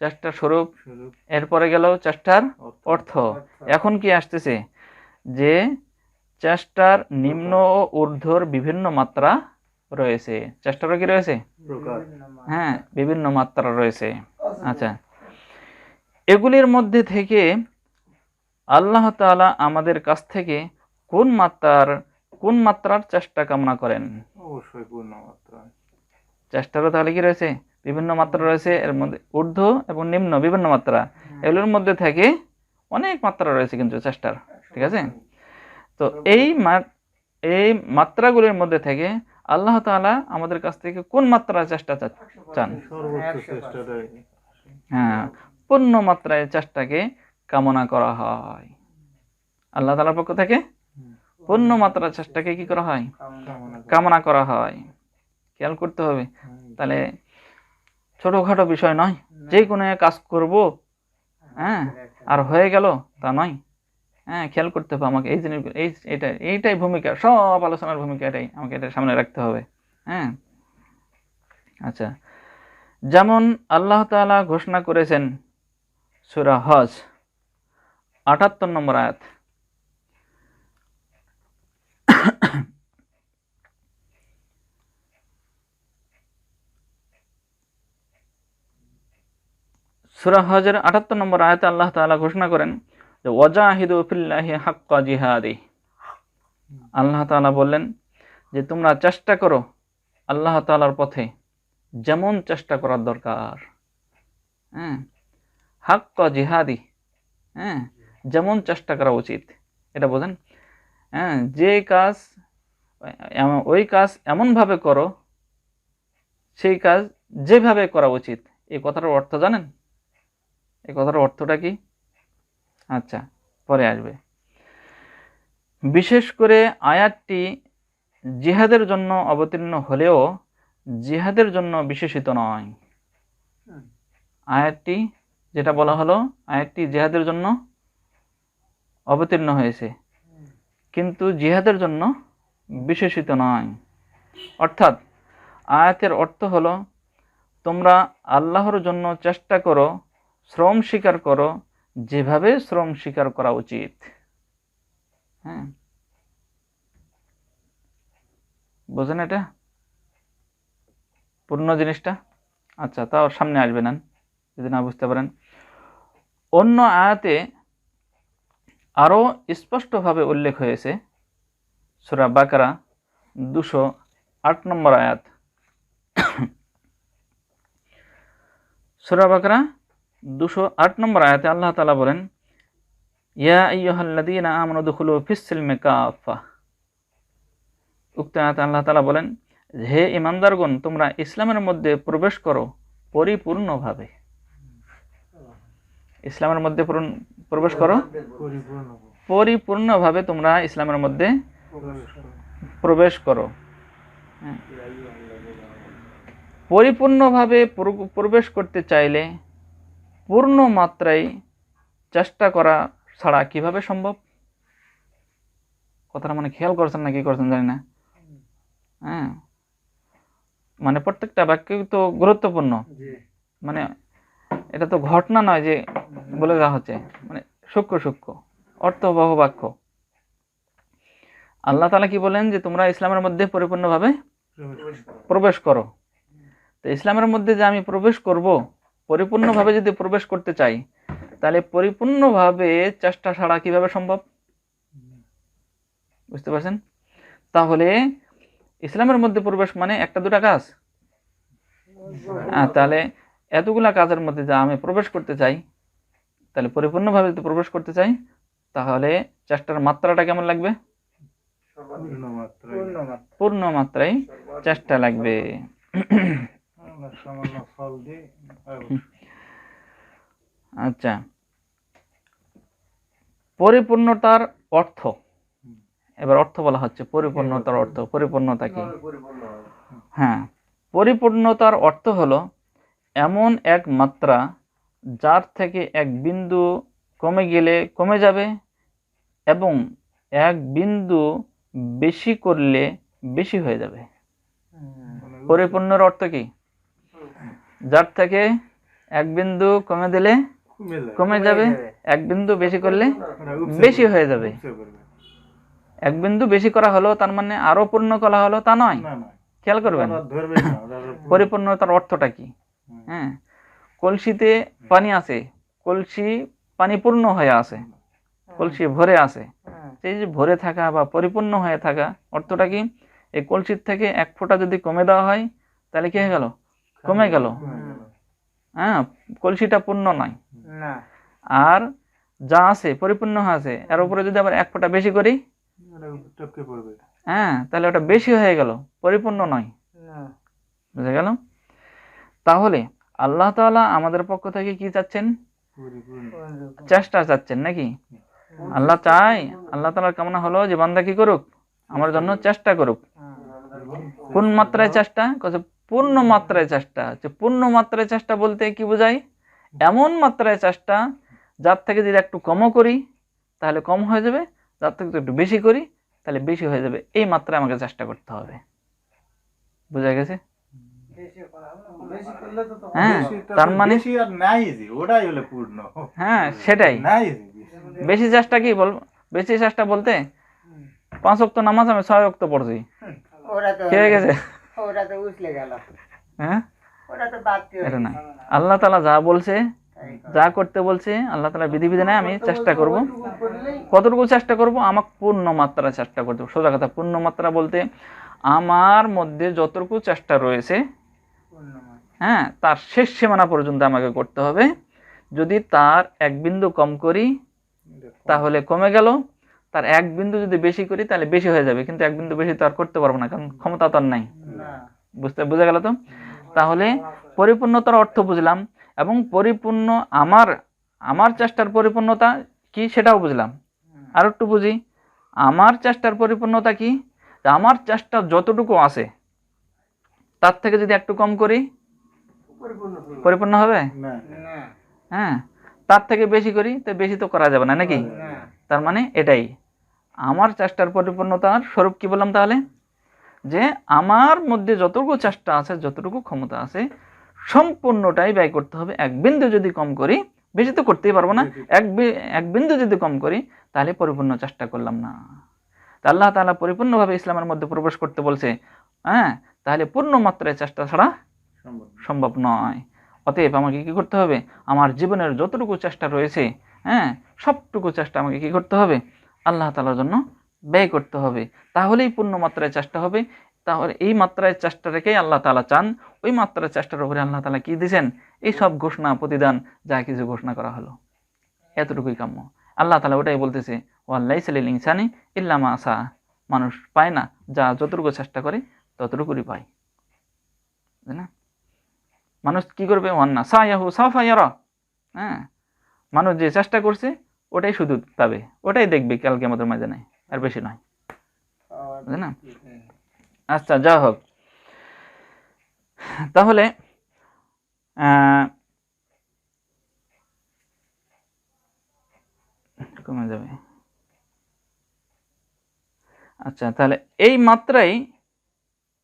চেষ্টার স্বরূপ, স্বরূপ, এরপরে গেল চেষ্টার অর্থ। অর্থ। এখন কি আসতেছে? যে চেষ্টার নিম্ন ও ঊর্ধ্বর বিভিন্ন মাত্রা রয়েছে। চেষ্টারও কি রয়েছে? প্রকার। হ্যাঁ, বিভিন্ন মাত্রা রয়েছে। আচ্ছা, এগুলির মধ্যে থেকে আল্লাহ তাআলা আমাদের কাছ থেকে কোন মাত্রার চেষ্টা কামনা করেন? অবশ্যই পূর্ণ মাত্রা। চেষ্টারও তাহলে কি রয়েছে? বিভিন্ন মাত্রা রয়েছে। এর মধ্যে ঊর্ধ্ব এবং নিম্ন বিভিন্ন মাত্রা। এগুলোর মধ্যে থেকে অনেক মাত্রা রয়েছে কিন্তু চেষ্টার, ঠিক আছে? তো এই মাত্রাগুলির মধ্যে থেকে আল্লাহ তাআলা আমাদের কাছ থেকে কোন মাত্রায় চেষ্টা চান? সর্বোচ্চ চেষ্টাটাই। হ্যাঁ, পূর্ণ মাত্রায় চেষ্টাকে কামনা করা হয়। আল্লাহ তাআলার পক্ষ থেকে পূর্ণ মাত্রার চেষ্টাকে কি করা হয়? কামনা করা হয়। খেয়াল করতে হবে। তাহলে ছোটখাটো বিষয় নয়, যে কোনো কাজ করব, হ্যাঁ, আর হয়ে গেল তা নয়। হ্যাঁ, খেয়াল করতে হবে আমাকে এই জিনিস, এইটাই ভূমিকা, সব আলোচনার ভূমিকা এটাই, আমাকে এটা সামনে রাখতে হবে। হ্যাঁ, আচ্ছা, যেমন আল্লাহ তাআলা ঘোষণা করেছেন সূরা হজ ৭৮ নম্বর আয়াত, সূরা হজের ৭৮ নম্বর আয়াতে আল্লাহ তাআলা ঘোষণা করেন যে ওয়াজাহিদু ফিল্লাহি হাক্কা জিহাদি। আল্লাহ তাআলা বললেন যে তোমরা চেষ্টা করো আল্লাহ তাআলার পথে যেমন চেষ্টা করার দরকার। হ্যাঁ, হাক্কা জিহাদি, হ্যাঁ, যেমন চেষ্টা করা উচিত, এটা বোঝেন। হ্যাঁ, যে কাজ ওই কাজ এমনভাবে করো, সেই কাজ যেভাবে করা উচিত। এই কথাটার অর্থ জানেন? এই কথাটার অর্থটা কি? আচ্ছা, পরে আসবে। বিশেষ করে আয়াতটি জিহাদের জন্য অবতীর্ণ হলেও জিহাদের জন্য বিশেষিত নয়। আয়াতটি যেটা বলা হলো, আয়াতটি জিহাদের জন্য অবতীর্ণ হয়েছে, কিন্তু জিহাদের জন্য বিশেষিত নয়। অর্থাৎ আয়াতের অর্থ হলো তোমরা আল্লাহর জন্য চেষ্টা করো, শ্রম স্বীকার করো যেভাবে শ্রম স্বীকার করা উচিত। হ্যাঁ, বোঝেন এটা পূর্ণ জিনিসটা? আচ্ছা, তাও সামনে আসবে না যদি না বুঝতে পারেন। অন্য আয়াতে আরো স্পষ্টভাবে উল্লেখ হয়েছে, সূরা বাকারা 208 নম্বর আয়াত। সূরা বাকারা 208 নম্বর আয়াতে আল্লাহ তাআলা বলেন, ইয়া আইয়ুহাল্লাযীনা আমানু দুখুলু ফিস-সিলমি কাফা। উক্ত আয়াতে আল্লাহ তাআলা বলেন, হে ঈমানদারগণ, তোমরা ইসলামের মধ্যে প্রবেশ করো পরিপূর্ণভাবে। ইসলামের মধ্যে প্রবেশ করো পরিপূর্ণভাবে, তোমরা ইসলামের মধ্যে প্রবেশ করো। পরিপূর্ণভাবে প্রবেশ করতে চাইলে পূর্ণ মাত্রায় চেষ্টা করা ছাড়া কিভাবে সম্ভব? কথাটা মানে খেয়াল করছেন না কি করছেন জানি না। হ্যাঁ, মানে প্রত্যেকটা বাক্য তো গুরুত্বপূর্ণ, মানে এটা তো ঘটনা নয় যে বলে দেওয়া হচ্ছে, মানে সূক্ষ্ম অর্থবহ বাক্য। আল্লাহ তাআলা কি বলেন যে তোমরা ইসলামের মধ্যে পরিপূর্ণভাবে প্রবেশ করো। তো ইসলামের মধ্যে যে আমি প্রবেশ করব, পরিপূর্ণভাবে যদি প্রবেশ করতে চাই, তাহলে পরিপূর্ণভাবে চেষ্টা ছাড়া কিভাবে সম্ভব? বুঝতে পারছেন? তাহলে ইসলামের মধ্যে প্রবেশ মানে একটা দুটা কাজ? তাহলে এতগুলা কাজের মধ্যে যা আমি প্রবেশ করতে চাই, তাহলে পরিপূর্ণভাবে যদি প্রবেশ করতে চাই, তাহলে চেষ্টার মাত্রাটা কেমন লাগবে? পূর্ণ মাত্রায় চেষ্টা লাগবে। আচ্ছা, পরিপূর্ণতার অর্থ, এবার অর্থ বলা হচ্ছে পরিপূর্ণতার অর্থ। পরিপূর্ণতা কি? হ্যাঁ, পরিপূর্ণতার অর্থ হলো এমন এক মাত্রা যার থেকে এক বিন্দু কমে গেলে কমে যাবে এবং এক বিন্দু বেশি করলে বেশি হয়ে যাবে। পরিপূর্ণর অর্থ কি? যার থেকে এক বিন্দু কমে দিলে কমে যাবে, এক বিন্দু বেশি করলে বেশি হয়ে যাবে। এক বিন্দু বেশি করা হলো তার মানে আরো পূর্ণ করা হলো তা নয়। খেয়াল করবেন পরিপূর্ণতার অর্থটা কি। হ্যাঁ, কলসিতে পানি আছে, কলসি পানি পূর্ণ হয়ে আছে, কলসি ভরে আছে। এই যে ভরে থাকা বা পরিপূর্ণ হয়ে থাকা অর্থটা কি? এই কলসির থেকে এক ফোঁটা যদি কমে দেওয়া হয় তাহলে কি হয়ে গেল? কমে গেল। হ্যাঁ, কলসিটা পূর্ণ নয়। আর যা আছে পরিপূর্ণ আছে, এর উপরে যদি আবার এক ফোঁটা বেশি করি, এটা টপকে পড়বে। হ্যাঁ, তাহলে ওটা বেশি হয়ে গেল, পরিপূর্ণ নয়। বুঝে গেল? তাহলে আল্লাহ তাআলা আমাদের পক্ষ থেকে কি চাচ্ছেন? পরিপূর্ণ। চেষ্টা চাচ্ছেন নাকি? আল্লাহ চায়, আল্লাহ তাআলার কামনা হলো যে বান্দা কি করুক, আমার জন্য চেষ্টা করুক। কোন মাত্রায় চেষ্টা? পূর্ণ মাত্রায় চেষ্টা। পূর্ণ মাত্রায় চেষ্টা বলতে কি বোঝায়? এমন মাত্রায় চেষ্টা যার থেকে যদি একটু কমও করি তাহলে কম হয়ে যাবে, যার থেকে একটু বেশি করি তাহলে বেশি হয়ে যাবে, এই মাত্রায় আমাকে চেষ্টা করতে হবে। বুঝা গেছে? হ্যাঁ, তার মানে বেশি আর নাই যে, ওটাই হলো পূর্ণ। হ্যাঁ সেটাই। নাই যে বেশি। বেশি চেষ্টা কি বলবো? বেশি চেষ্টা বলতে 5 ওয়াক্ত নামাজ আমি 6 ওয়াক্ত পড়ছি, ওরা তো কি হয়ে গেছে? ওরা তো উছলে গেল, হ্যাঁ, ওরা তো বাড়তি এটা না। আল্লাহ তাআলা যা বলছে, যা করতে বলছে, আল্লাহ তাআলা বিধিবিধানে আমি চেষ্টা করব। কতটুকু চেষ্টা করব? আমাকে পূর্ণ মাত্রা চেষ্টা করতে হবে। সোজা কথা, পূর্ণ মাত্রা বলতে আমার মধ্যে যতটুকু চেষ্টা রয়েছে, হ্যাঁ, তার শেষ সীমানা পর্যন্ত আমাকে করতে হবে। যদি তার এক বিন্দু কম করি তাহলে কমে গেল, তার এক বিন্দু যদি বেশি করি তাহলে বেশি হয়ে যাবে, কিন্তু এক বিন্দু বেশি তো আর করতে পারবো না, কারণ ক্ষমতা তো আর নাই। বোঝা গেল তো? তাহলে পরিপূর্ণতার অর্থ বুঝলাম, এবং পরিপূর্ণ আমার চেষ্টার পরিপূর্ণতা কি সেটাও বুঝলাম। আর একটু বুঝি, আমার চেষ্টার পরিপূর্ণতা কি? আমার চেষ্টা যতটুকু আছে তার থেকে যদি একটু কম করি পরিপূর্ণ হবে? না। হ্যাঁ, তার থেকে বেশি করি তো বেশি তো করা যাবে না নাকি? তার মানে এটাই আমার চেষ্টার পরিপূর্ণতার স্বরূপ। কি বললাম তাহলে? যে আমার মধ্যে যতটুকু চেষ্টা আছে, যতটুকু ক্ষমতা আছে, সম্পূর্ণটাই ব্যয় করতে হবে। এক বিন্দু যদি কম করি, বেশি তো করতেই পারবো না, এক বিন্দু যদি কম করি তাহলে পরিপূর্ণ চেষ্টা করলাম না। তা আল্লাহ তাআলা পরিপূর্ণভাবে ইসলামের মধ্যে প্রবেশ করতে বলছে, হ্যাঁ, তাহলে পূর্ণ মাত্রায় চেষ্টা ছাড়া সম্ভব নয়। অতএব আমাকে কি করতে হবে? আমার জীবনের যতটুকু চেষ্টা রয়েছে, হ্যাঁ, সবটুকু চেষ্টা আমাকে কি করতে হবে? আল্লাহ তাআলার জন্য ব্যয় করতে হবে, তাহলেই পূর্ণ মাত্রায় চেষ্টা হবে। তাহলে এই মাত্রায় চেষ্টা রেখেই আল্লাহ তাআলা চান, ওই মাত্রায় চেষ্টার উপরে আল্লাহ তাআলা কি দিয়েছেন? এই সব ঘোষণা প্রতিদান যা কিছু ঘোষণা করা হলো, এতটুকুই কাম্য। আল্লাহ তাআলা ওটাই বলতেছে, ওয়াল্লাইসা লিল ইনসানি ইল্লা মা সা। মানুষ পায় না, যা যতটুকু চেষ্টা করে ততটুকুই পায়, তাই না? মানুষ কি করবে? ওয়ান্না সায়াহু সাফা ইয়ারা। হ্যাঁ, মানুষ যে চেষ্টা করছে ওটাই শুধু পাবে, ওটাই দেখবে কালকে আমাদের ময়দানে, আর বেশি নয়, তাই না? আচ্ছা, যা হোক, তাহলে কমে যাবে। আচ্ছা, তাহলে এই মাত্রায়,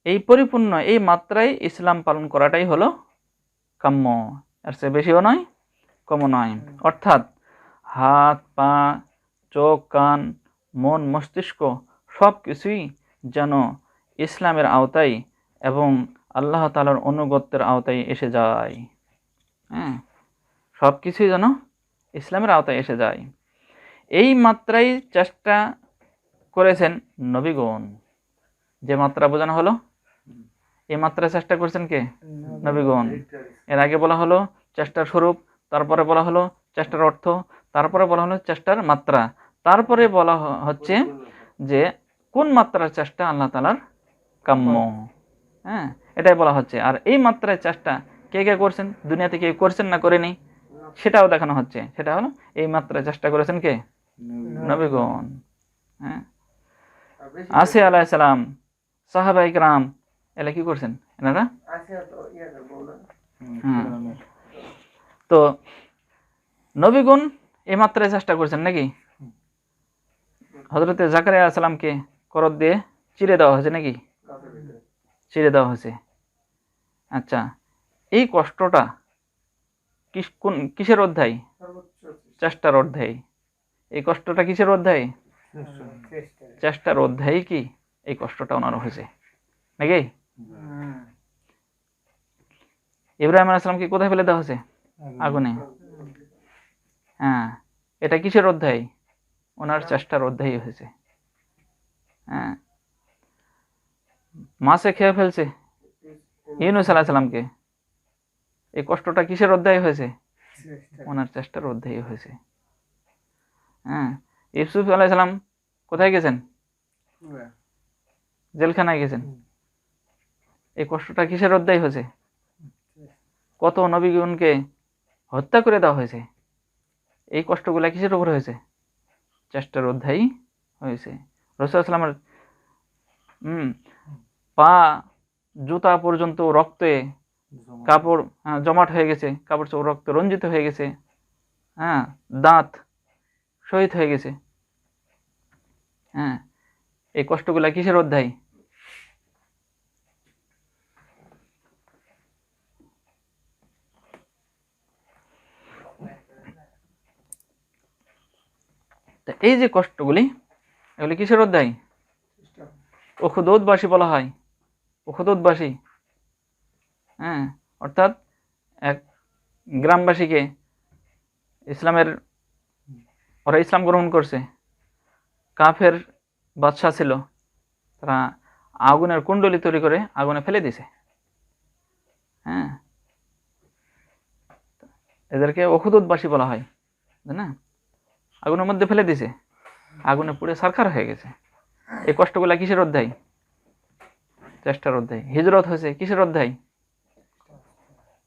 এই পরিপূর্ণ এই মাত্রায় ইসলাম পালন করাটাই হলো কাম্য, এর চেয়ে বেশিও নয়, কমও নয়। অর্থাৎ হাত, পা, চোখ, কান, মন, মস্তিষ্ক সব কিছুই যেন ইসলামের আওতায় এবং আল্লাহ তাআলার অনুগত্যের আওতায় এসে যায়। হ্যাঁ, সব কিছুই যেন ইসলামের আওতায় এসে যায়, এই মাত্রায় চেষ্টা করেছেন নবীগণ। যে মাত্রা বোঝানো হলো, এই মাত্রায় চেষ্টা করছেন কে? নবীগণ। এর আগে বলা হলো চেষ্টার স্বরূপ, তারপরে বলা হলো চেষ্টার অর্থ, তারপরে বলা হলো চেষ্টার মাত্রা, তারপরে বলা হচ্ছে যে কোন মাত্রার চেষ্টা আল্লাহ তাআলার কাম্য। হ্যাঁ, এটাই বলা হচ্ছে। আর এই মাত্রায় চেষ্টা কে কে করছেন, দুনিয়াতে কে করছেন না করেনি সেটাও দেখানো হচ্ছে। সেটা হলো এই মাত্রায় চেষ্টা করেছেন কে? নবীগণ। হ্যাঁ, আসি আলাইহিস সালাম, সাহাবায়ে কিরাম, এরা কি করছেন? এনারা তো নবীগণ এই মাত্রায় চেষ্টা করছেন নাকি? হযরতে জাকারিয়া আলাইহিস সালামকে করত দিয়ে চিরে দেওয়া হয়েছে নাকি? চিরে দেওয়া হয়েছে। আচ্ছা, এই কষ্টটা কিসের অধ্যায়? চেষ্টার অধ্যায়। এই কষ্টটা কিসের অধ্যায়? চেষ্টার অধ্যায়। কি এই কষ্টটা ওনার হয়েছে নাকি? ইব্রাহিম আলাইহিস সালামকে কোথায় ফেলে দেওয়া হয়েছে? আগুনে। হ্যাঁ, এটা কিসের অধ্যায়? ওনার চেষ্টার অধ্যায় হয়েছে। হ্যাঁ, মাছে খেয়ে ফেলছে ইউনূস আলাইহিস সালামকে, এই কষ্টটা কিসের অধ্যায় হয়েছে? ওনার চেষ্টার অধ্যায় হয়েছে। হ্যাঁ, ইউসুফ আলাইহিস সালাম কোথায় গেছেন? হ্যাঁ। জেলখানায় গেছেন। এই কষ্টটা কিসের অধ্যায় হয়েছে? কত নবীগণকে হত্যা করে দেওয়া হয়েছে। এই কষ্টগুলা কিসের উপর হয়েছে? চেষ্টার অধ্যায় হয়েছে। রাসূল সাল্লাল্লাহু আলাইহি ওয়াসাল্লামের পা জুতা পর্যন্ত রক্তে কাপড় জমাট হয়ে গেছে, কাপড় চোপড় রক্ত রঞ্জিত হয়ে গেছে, হ্যাঁ, দাঁত শহীদ হয়ে গেছে। হ্যাঁ, এই কষ্টগুলা কিসের অধ্যায়? তা এই যে কষ্টগুলি, এগুলি কিসের অধ্যায়? উখদুদবাসী বলা হয়। উখদুদবাসী, হ্যাঁ, অর্থাৎ এক গ্রামবাসীকে ওরা ইসলাম গ্রহণ করছে। কাফের বাদশা ছিল, তারা আগুনের কুণ্ডলি তৈরি করে আগুনে ফেলে দিছে। হ্যাঁ, এদেরকে উখদুদবাসী বলা হয়, তাই না? আগুনের মধ্যে ফেলে দিছে, আগুনে পুড়ে ছারখার হয়ে গেছে। এই কষ্টগুলা কিসের অধ্যায়? চেষ্টার অধ্যায়। হিজরত হয়েছে কিসের অধ্যায়?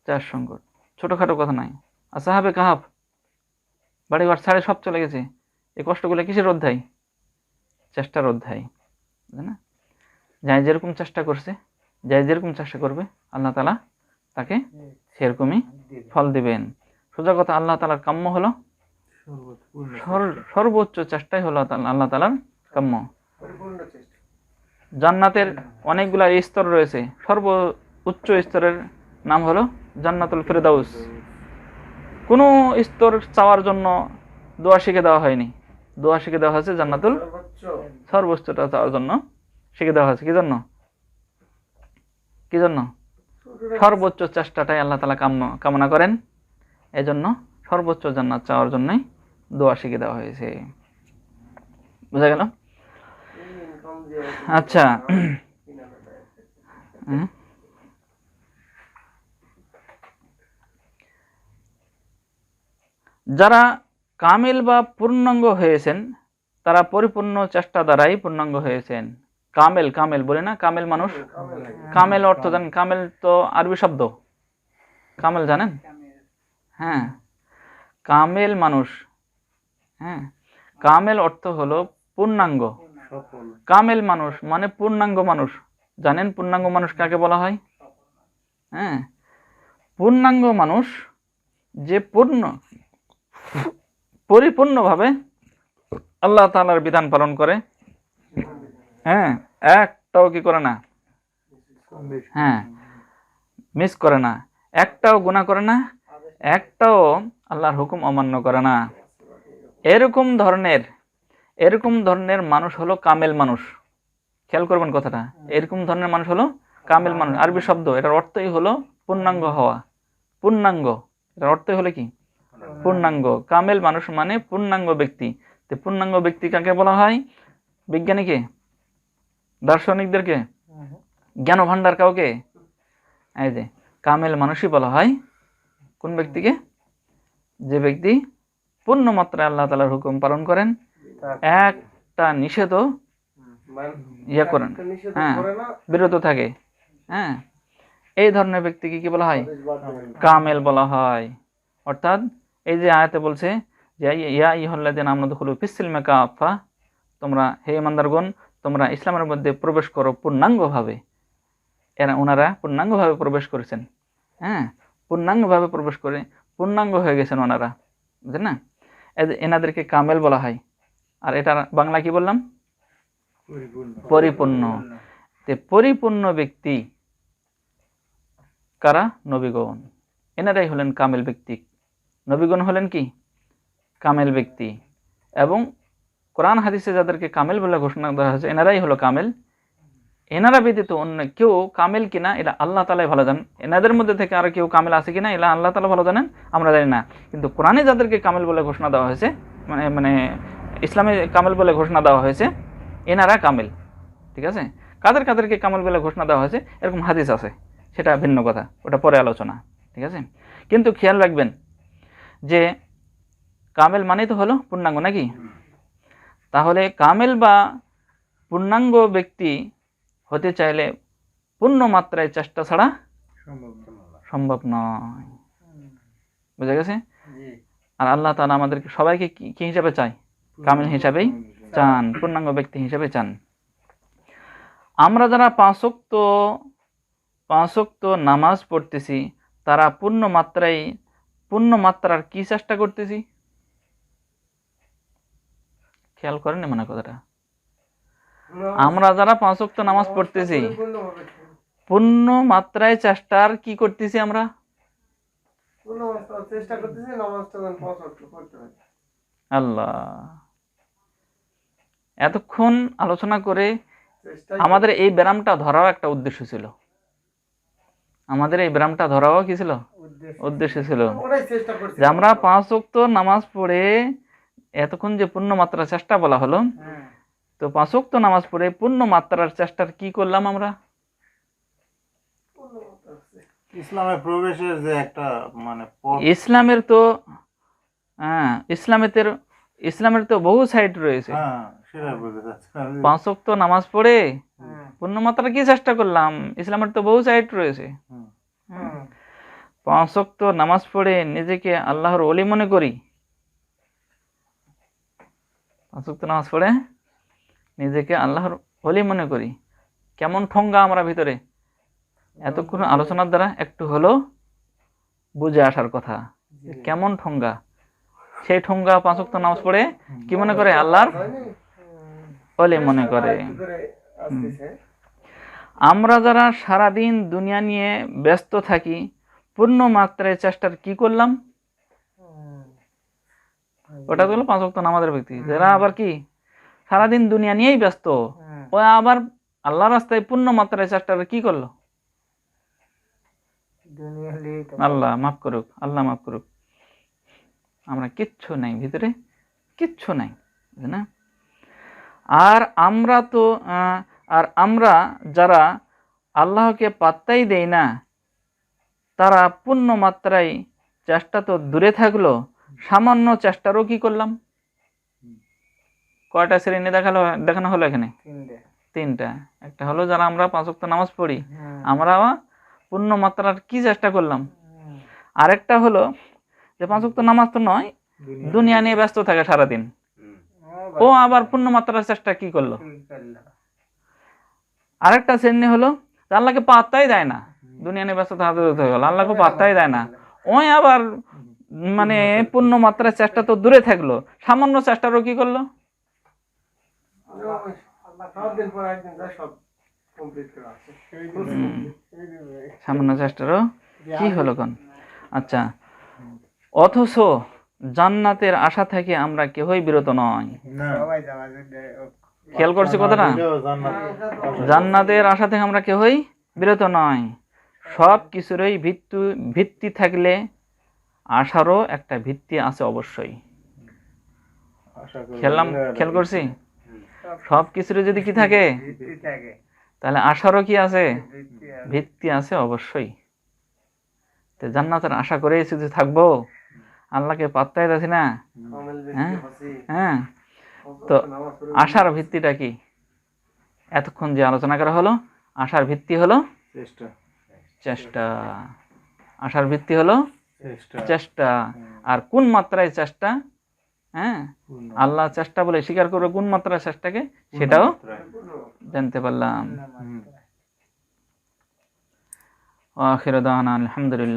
চার সংকট। ছোটখাটো কথা নাই। আসহাবে কাহাফ, বাড়িঘর ছাড়ে সব চলে গেছে। এই কষ্টগুলা কিসের অধ্যায়? চেষ্টার অধ্যায়, তাই না? যাই যেরকম চেষ্টা করছে, যাই যেরকম চেষ্টা করবে, আল্লাহ তাআলা তাকে সেরকমই ফল দিবেন। সোজা কথা, আল্লাহ তাআলার কাম্য হলো সর্বোচ্চ চেষ্টাই হলো আল্লাহ তাআলার কাম্য। পরিপূর্ণ চেষ্টা। জান্নাতের অনেকগুলা স্তর রয়েছে, সর্বোচ্চ স্তরের নাম হলো জান্নাতুল ফেরদাউস। কোনো স্তর চাওয়ার জন্য দোয়া শিখে দেওয়া হয়নি, দোয়া শিখে দেওয়া হয়েছে জান্নাতুল সর্বোচ্চটা চাওয়ার জন্য শিখে দেওয়া হয়েছে। কি জন্য? সর্বোচ্চ চেষ্টাটাই আল্লাহ তাআলা কামনা করেন, এজন্য সর্বোচ্চ জান্নাত চাওয়ার জন্যই দোয়া শিখে দেওয়া হয়েছে। বুঝা গেল? আচ্ছা, যারা কামিল বা পূর্ণাঙ্গ হয়েছেন, তারা পরিপূর্ণ চেষ্টা দ্বারাই পূর্ণাঙ্গ হয়েছেন। কামেল বলে না, কামেল মানুষ। কামেল অর্থ জানেন? কামেল তো আরবি শব্দ। কামেল জানেন? হ্যাঁ, কামেল মানুষ। হ্যাঁ, কামেল অর্থ হলো পূর্ণাঙ্গ। কামেল মানুষ মানে পূর্ণাঙ্গ মানুষ। জানেন পূর্ণাঙ্গ মানুষ কাকে বলা হয়? হ্যাঁ, পূর্ণাঙ্গ মানুষ যে পরিপূর্ণভাবে আল্লাহ তাআলার বিধান পালন করে। হ্যাঁ, একটাও কি করে না? হ্যাঁ, মিস করে না, একটাও গুনাহ করে না, একটাও আল্লাহর হুকুম অমান্য করে না। এরকম ধরনের মানুষ হলো কামেল মানুষ। খেয়াল করবেন কথাটা, এরকম ধরনের মানুষ হলো কামেল মানুষ। আরবি শব্দ, এটার অর্থই হলো পূর্ণাঙ্গ হওয়া। পূর্ণাঙ্গ, এটার অর্থই হলো কি? পূর্ণাঙ্গ। কামেল মানুষ মানে পূর্ণাঙ্গ ব্যক্তি। তো পূর্ণাঙ্গ ব্যক্তি কাকে বলা হয়? বিজ্ঞানীকে, দার্শনিকদেরকে, জ্ঞান ভান্ডার কাউকে? এই যে কামেল মানুষই বলা হয় কোন ব্যক্তিকে? যে ব্যক্তি পূর্ণ মাত্রায় আল্লাহ তাআলার হুকুম পালন করেন, একটা নিষেধও করেন, হ্যাঁ, বিরত থাকে। হ্যাঁ, এই ধরনের ব্যক্তিকে কি বলা হয়? কামেল বলা হয়। অর্থাৎ এই যে আয়াতে বলছে যে ইয়া আইয়ুহাল্লাযীনা আমানু দুখুলু ফিস-সিলমি কাফা, তোমরা হে ঈমানদারগণ তোমরা ইসলামের মধ্যে প্রবেশ করো পূর্ণাঙ্গভাবে। ওনারা পূর্ণাঙ্গভাবে প্রবেশ করেছেন। হ্যাঁ, পূর্ণাঙ্গভাবে প্রবেশ করে পূর্ণাঙ্গ হয়ে গেছেন ওনারা, বুঝলেন না? এনাদেরকে কামেল বলা হয়। আর এটার বাংলা কি বললাম? পরিপূর্ণ। পরিপূর্ণ ব্যক্তি কারা? নবীগণ। এনারাই হলেন কামেল ব্যক্তি। নবীগণ হলেন কি? কামেল ব্যক্তি। এবং কোরআন হাদিসে যাদেরকে কামেল বলে ঘোষণা দেওয়া হয়েছে, এনারাই হলো কামেল। এনারা ব্যতীত অন্য কেউ কামেল কিনা এটা আল্লাহ তাআলাই ভালো জানেন। এনাদের মধ্যে থেকে আর কেউ কামেল আছে কিনা এটা আল্লাহ তাআলা ভালো জানেন, আমরা জানি না। কিন্তু কোরআনে যাদেরকে কামেল বলে ঘোষণা দেওয়া হয়েছে, মানে ইসলামে কামেল বলে ঘোষণা দেওয়া হয়েছে, এনারা কামেল। ঠিক আছে? কাদেরকে কামেল বলে ঘোষণা দেওয়া হয়েছে এরকম হাদিস আছে, সেটা ভিন্ন কথা, ওটা পরে আলোচনা। ঠিক আছে? কিন্তু খেয়াল রাখবেন যে কামেল মানেই তো হলো পূর্ণাঙ্গ নাকি? তাহলে কামেল বা পূর্ণাঙ্গ ব্যক্তি হতে চাইলে পূর্ণ মাত্রায় চেষ্টা ছাড়া সম্ভব না। সম্ভব নয়। বুঝা গেছে? জি আর আল্লাহ তাআলা আমাদেরকে সবাইকে কি হিসাবে চায়? কামেল হিসাবেই চান, পূর্ণাঙ্গ ব্যক্তি হিসাবে চান। আমরা যারা পাঁচ ওয়াক্ত নামাজ পড়তেছি তারা পূর্ণ মাত্রার কি চেষ্টা করতেছি? খেয়াল করেন মনে কথাটা। আমরা যারা 5 ওয়াক্ত নামাজ পড়তেছি পূর্ণভাবে পূর্ণ মাত্রায় চেষ্টার কি করতেছি আমরা? পূর্ণ চেষ্টা করতেছি নামাজটা যেন 5 ওয়াক্ত পড়তে পারি। আল্লাহ, এতক্ষণ আলোচনা করে চেষ্টা আমাদের এই ব্যায়ামটা ধরাও একটা উদ্দেশ্য ছিল। আমাদের এই ব্যায়ামটা ধরাও কি ছিল? উদ্দেশ্য ছিল ওরাই চেষ্টা করছে যে আমরা 5 ওয়াক্ত নামাজ পড়ে এতক্ষণ যে পূর্ণ মাত্রা চেষ্টা বলা হলো, তো 5 ওয়াক্ত নামাজ পড়ে পূর্ণ মাত্রার চেষ্টার কি করলাম আমরা? ইসলামে প্রবেশের যে একটা মানে পথ, ইসলামের তো ইসলামের তো বহু সাইড রয়েছে। হ্যাঁ সেটা বলতে চাচ্ছিলাম যে 5 ওয়াক্ত নামাজ পড়ে পূর্ণ মাত্রা কি চেষ্টা করলাম? ইসলামের তো বহু সাইড রয়েছে। হুম, 5 ওয়াক্ত নামাজ পড়ে নিজেকে আল্লাহর ওলি মনে করি। 5 ওয়াক্ত নামাজ পড়ে নিজেকে আল্লাহর ওলি মনে করি। কেমন ঠঙ্গা আমরা ভিতরে, এতক্ষণ আলোচনার দ্বারা একটু হলো বুঝে আসার কথা যে কেমন ঠঙ্গা। সেই ঠঙ্গা 5 ওয়াক্ত নামাজ পড়ে কি মনে করে? আল্লাহর ওলি মনে করে। আমরা যারা সারাদিন দুনিয়া নিয়ে ব্যস্ত থাকি পূর্ণ মাত্রায় চেষ্টার কি করলাম? ওটা তো হলো 5 ওয়াক্ত নামাজের ব্যক্তি। যারা আবার কি সারাদিন দুনিয়া নিয়েই ব্যস্ত, ও আবার আল্লাহর রাস্তায় পূর্ণ মাত্রায় চেষ্টার কি করলো? আল্লাহ মাফ করুক, আল্লাহ মাফ করুক। আমরা কিচ্ছু নাই ভিতরে, কিচ্ছু নাই না। আর আমরা যারা আল্লাহকে পাত্তাই দেই না তারা পূর্ণ মাত্রায় চেষ্টা তো দূরে থাকলো, সামান্য চেষ্টারও কি করলাম? কয়টা শ্রেণী দেখানো হলো এখানে? 3টা। একটা হলো যারা আমরা 5 ওয়াক্ত নামাজ পড়ি, আমরা পূর্ণ মাত্রার কি চেষ্টা করলাম। আরেকটা হলো যে 5 ওয়াক্ত নামাজ তো নয়, দুনিয়া নিয়ে ব্যস্ত থাকে সারাদিন, ও আবার পূর্ণ মাত্রার চেষ্টা কি করলো? আরেকটা শ্রেণী হলো যে আল্লাহকে পাত্তাই দেয় না, দুনিয়া নিয়ে ব্যস্ত হয়ে গেল, আল্লাহকে পাত্তাই দেয় না, ওই আবার মানে পূর্ণ মাত্রার চেষ্টা তো দূরে থাকলো, সামান্য চেষ্টারও কি করলো? সামান্য চেষ্টারও কি হলো কোন? আচ্ছা, অথচ জান্নাতের আশা থেকে আমরা কেউই বিরত নয়। না খেয়াল করছি কথাটা? এটাও জান্নাত। জান্নাতের আশা থেকে আমরা কেউই বিরত নয়। সব কিছুরই ভিত্তি থাকলে আশারও একটা ভিত্তি আছে অবশ্যই। আশা করি খেয়াল করছি? সব কিছুর যদি কি থাকে তাহলে আশারও কি আছে? ভিত্তি আছে অবশ্যই। তো জান্নাতের আশা করেই শুধু থাকবো, আল্লাহকে পাত্তাই দিছি না, হ্যাঁ। তো আশার ভিত্তিটা কি? এতক্ষণ যে আলোচনা করা হলো, আশার ভিত্তি হলো চেষ্টা। চেষ্টা। আশার ভিত্তি হলো চেষ্টা। চেষ্টা। আর কোন মাত্রায় চেষ্টা? হ্যাঁ, আল্লাহ চেষ্টা বলে স্বীকার করবে কোন মাত্রার চেষ্টাকে, সেটাও জানতে পারলাম। আখিরু দাওয়ানা আলহামদুলিল্লাহ।